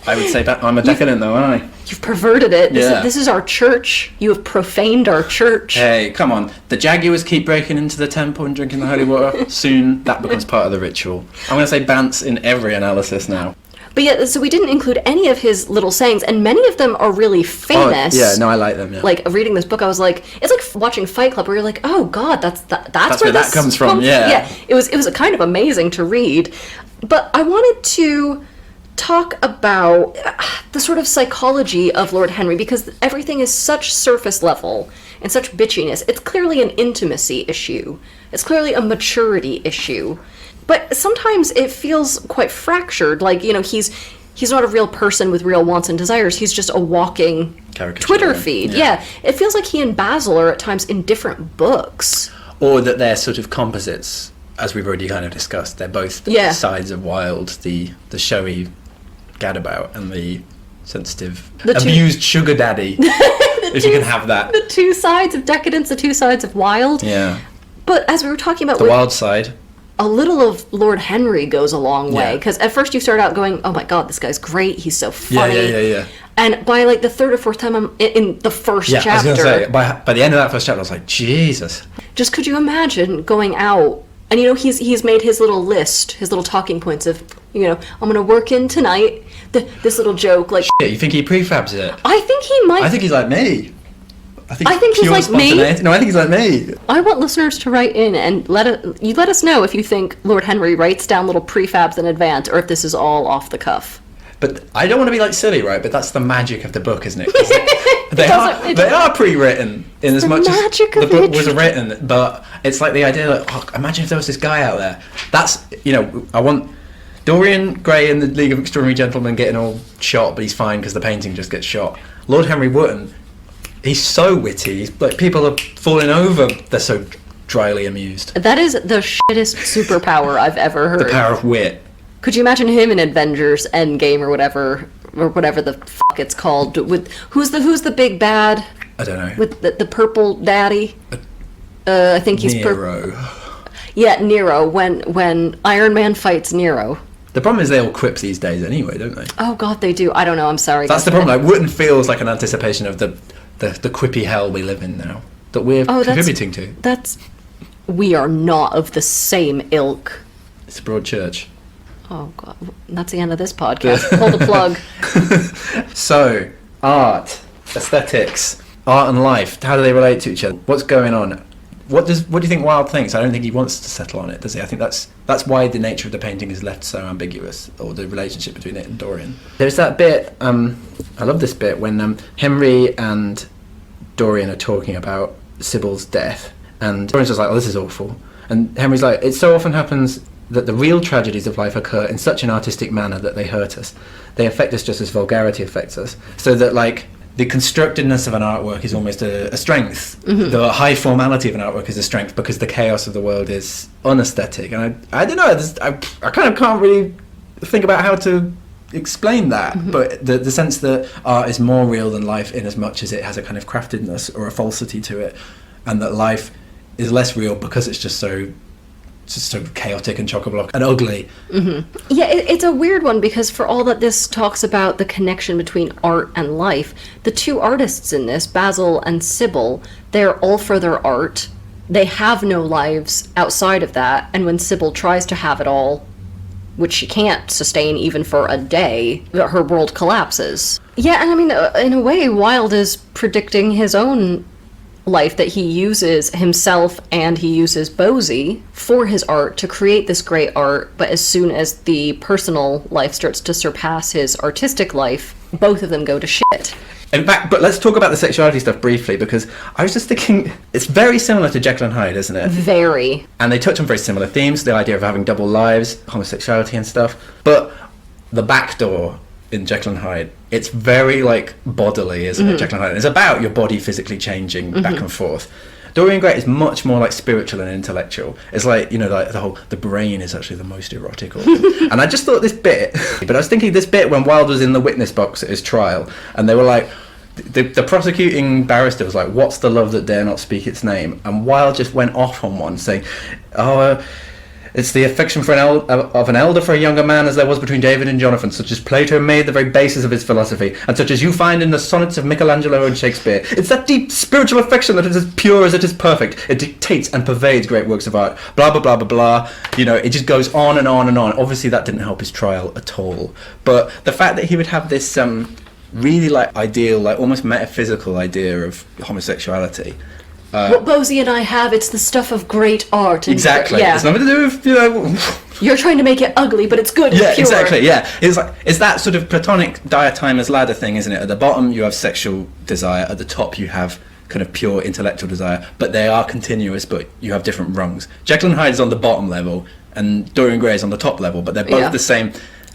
I would say I'm a decadent though, aren't I? You've perverted it. Yeah. This is our church. You have profaned our church. Hey, come on. The Jaguars keep breaking into the temple and drinking the holy water. Soon that becomes part of the ritual. I'm going to say bants in every analysis now. But yeah, so we didn't include any of his little sayings, and many of them are really famous. Oh, yeah, no, I like them, yeah. Like, reading this book, I was like, it's like watching Fight Club, where you're like, oh god, that's where that comes from, yeah. Yeah, it was a kind of amazing to read. But I wanted to talk about the sort of psychology of Lord Henry, because everything is such surface level and such bitchiness. It's clearly an intimacy issue. It's clearly a maturity issue. But sometimes it feels quite fractured, like, he's not a real person with real wants and desires, he's just a walking Twitter feed. Yeah, it feels like he and Basil are at times in different books. Or that they're sort of composites, as we've already kind of discussed. They're both sides of Wilde, the showy gadabout and the sensitive, abused sugar daddy, if you can have that. The two sides of Decadence, the two sides of Wilde. Yeah. But as we were talking about... The Wilde side. A little of Lord Henry goes a long way, because at first you start out going, oh my god, this guy's great, he's so funny. Yeah. And by like the third or fourth time I'm in the first chapter... I was going to say, by the end of that first chapter, I was like, Jesus. Just could you imagine going out, and he's made his little list, his little talking points of, I'm going to work in tonight, this little joke, like... Shit, you think he prefabs it? I think he might... I think he's like me. I think he's like me. No, I think he's like me. I want listeners to write in and let us know if you think Lord Henry writes down little prefabs in advance, or if this is all off the cuff. But I don't want to be like silly, right? But that's the magic of the book, isn't it? They are pre-written in as much as the book was written. But it's like the idea that, imagine if there was this guy out there. That's, I want Dorian Gray in the League of Extraordinary Gentlemen getting all shot, but he's fine because the painting just gets shot. Lord Henry Wotton, he's so witty. Like, people are falling over. They're so dryly amused. That is the shittest superpower I've ever heard. The power of wit. Could you imagine him in Avengers Endgame or whatever the fuck it's called? With who's the big bad? I don't know. With the purple daddy. I think he's Nero. Yeah, Nero. When Iron Man fights Nero. The problem is they all quip these days anyway, don't they? Oh god, they do. I don't know. I'm sorry. That's the problem. Like, Wotton feels like an anticipation of the quippy hell we live in now, that we're contributing to. We are not of the same ilk. It's a broad church. Oh god, that's the end of this podcast. Pull the plug. So, art, aesthetics, art and life, how do they relate to each other? What's going on? What do you think Wilde thinks? I don't think he wants to settle on it, does he? I think that's why the nature of the painting is left so ambiguous, or the relationship between it and Dorian. There's that bit, I love this bit, when Henry and Dorian are talking about Sybil's death, and Dorian's just like, oh, this is awful. And Henry's like, it so often happens that the real tragedies of life occur in such an artistic manner that they hurt us. They affect us just as vulgarity affects us. So that, like, the constructedness of an artwork is almost a strength. Mm-hmm. The high formality of an artwork is a strength because the chaos of the world is unaesthetic. And I don't know, I kind of can't really think about how to explain that. Mm-hmm. But the sense that art is more real than life in as much as it has a kind of craftedness or a falsity to it, and that life is less real because it's just so chaotic and chock-a-block and ugly. Mm-hmm. Yeah, it's a weird one, because for all that this talks about the connection between art and life, the two artists in this, Basil and Sybil, they're all for their art. They have no lives outside of that, and when Sybil tries to have it all, which she can't sustain even for a day, her world collapses. Yeah, and I mean, in a way, Wilde is predicting his own life, that he uses himself and he uses Bosie for his art to create this great art, but as soon as the personal life starts to surpass his artistic life, both of them go to shit. In fact, but let's talk about the sexuality stuff briefly, because I was just thinking, it's very similar to Jekyll and Hyde, isn't it? Very. And they touch on very similar themes, the idea of having double lives, homosexuality and stuff. But the back door in Jekyll and Hyde, it's very like bodily, isn't it? Jekyll and Hyde. It's about your body physically changing back and forth. Dorian Gray is much more like spiritual and intellectual. It's like, you know, like the brain is actually the most erotic organ. And I just thought this bit, but I was thinking this bit when Wilde was in the witness box at his trial, and they were like, the prosecuting barrister was like, "What's the love that dare not speak its name?" And Wilde just went off on one, saying, it's the affection for of an elder for a younger man, as there was between David and Jonathan, such as Plato made the very basis of his philosophy, and such as you find in the sonnets of Michelangelo and Shakespeare. It's that deep spiritual affection that is as pure as it is perfect. It dictates and pervades great works of art. Blah, blah, blah, blah, blah. You know, it just goes on and on and on. Obviously, that didn't help his trial at all. But the fact that he would have this really, like, ideal, like, almost metaphysical idea of homosexuality... what Bosie and I have, it's the stuff of great art. And exactly. Yeah. It's nothing to do with, you know... You're trying to make it ugly, but it's good. Yeah, it's pure. exactly, yeah. It's that sort of platonic diatomous ladder thing, isn't it? At the bottom, you have sexual desire. At the top, you have kind of pure intellectual desire. But they are continuous, but you have different rungs. Jekyll and Hyde is on the bottom level, and Dorian Gray is on the top level, but they're both the same...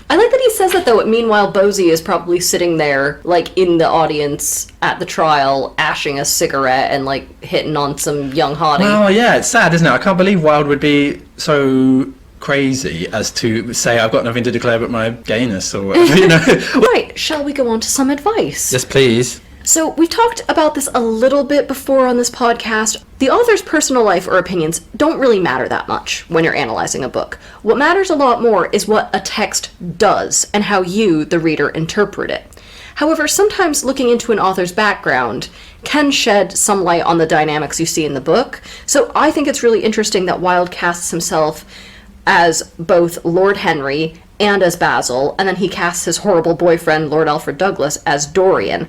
I like that he says that, though. Meanwhile, Bosie is probably sitting there, like, in the audience at the trial, ashing a cigarette and, like, hitting on some young hottie. Well, yeah, it's sad, isn't it? I can't believe Wilde would be so crazy as to say, I've got nothing to declare but my gayness, or whatever, you know? Right, shall we go on to some advice? Yes, please. So, we've talked about this a little bit before on this podcast. The author's personal life or opinions don't really matter that much when you're analyzing a book. What matters a lot more is what a text does and how you, the reader, interpret it. However, sometimes looking into an author's background can shed some light on the dynamics you see in the book. So I think it's really interesting that Wilde casts himself as both Lord Henry and as Basil, and then he casts his horrible boyfriend, Lord Alfred Douglas, as Dorian.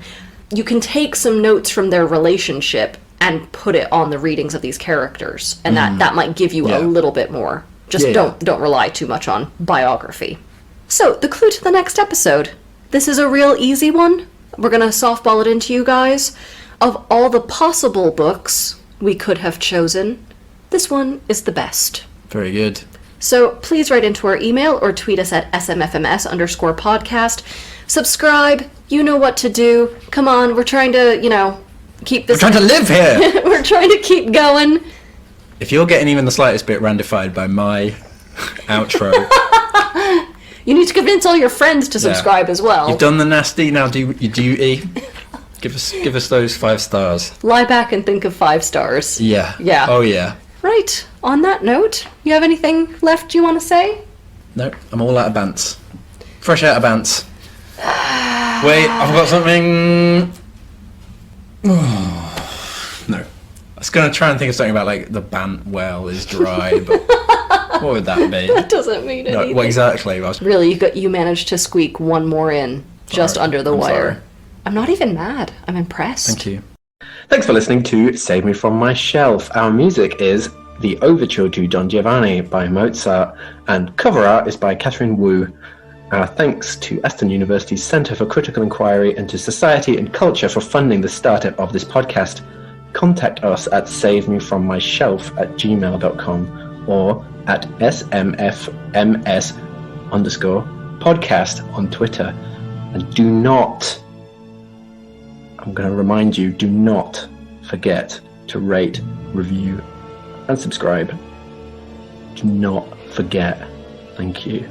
You can take some notes from their relationship and put it on the readings of these characters, and that might give you a little bit more. Just don't rely too much on biography. So, the clue to the next episode. This is a real easy one. We're gonna softball it into you guys. Of all the possible books we could have chosen, this one is the best. Very good. So please write into our email or tweet us at smfms_podcast. Subscribe. You know what to do. Come on, we're trying to, keep this... We're trying to live here! We're trying to keep going. If you're getting even the slightest bit randified by my outro... You need to convince all your friends to subscribe as well. You've done the nasty, now do your duty. Give us those 5 stars. Lie back and think of 5 stars. Yeah. Yeah. Oh, yeah. Right. On that note, you have anything left you want to say? No, I'm all out of bants. Fresh out of bants. Wait, I've got something... No. I was going to try and think of something about, like, the bant well is dry, but what would that be? That doesn't mean anything. Well, exactly. Really, you managed to squeak one more in, just under the wire. Sorry. I'm not even mad. I'm impressed. Thank you. Thanks for listening to Save Me From My Shelf. Our music is The Overture to Don Giovanni by Mozart, and cover art is by Catherine Wu. Our thanks to Aston University's Centre for Critical Inquiry into Society and Culture for funding the startup of this podcast. Contact us at savemefrommyshelf@gmail.com or at smfms_podcast on Twitter. And do not, I'm going to remind you, do not forget to rate, review, and subscribe. Do not forget. Thank you.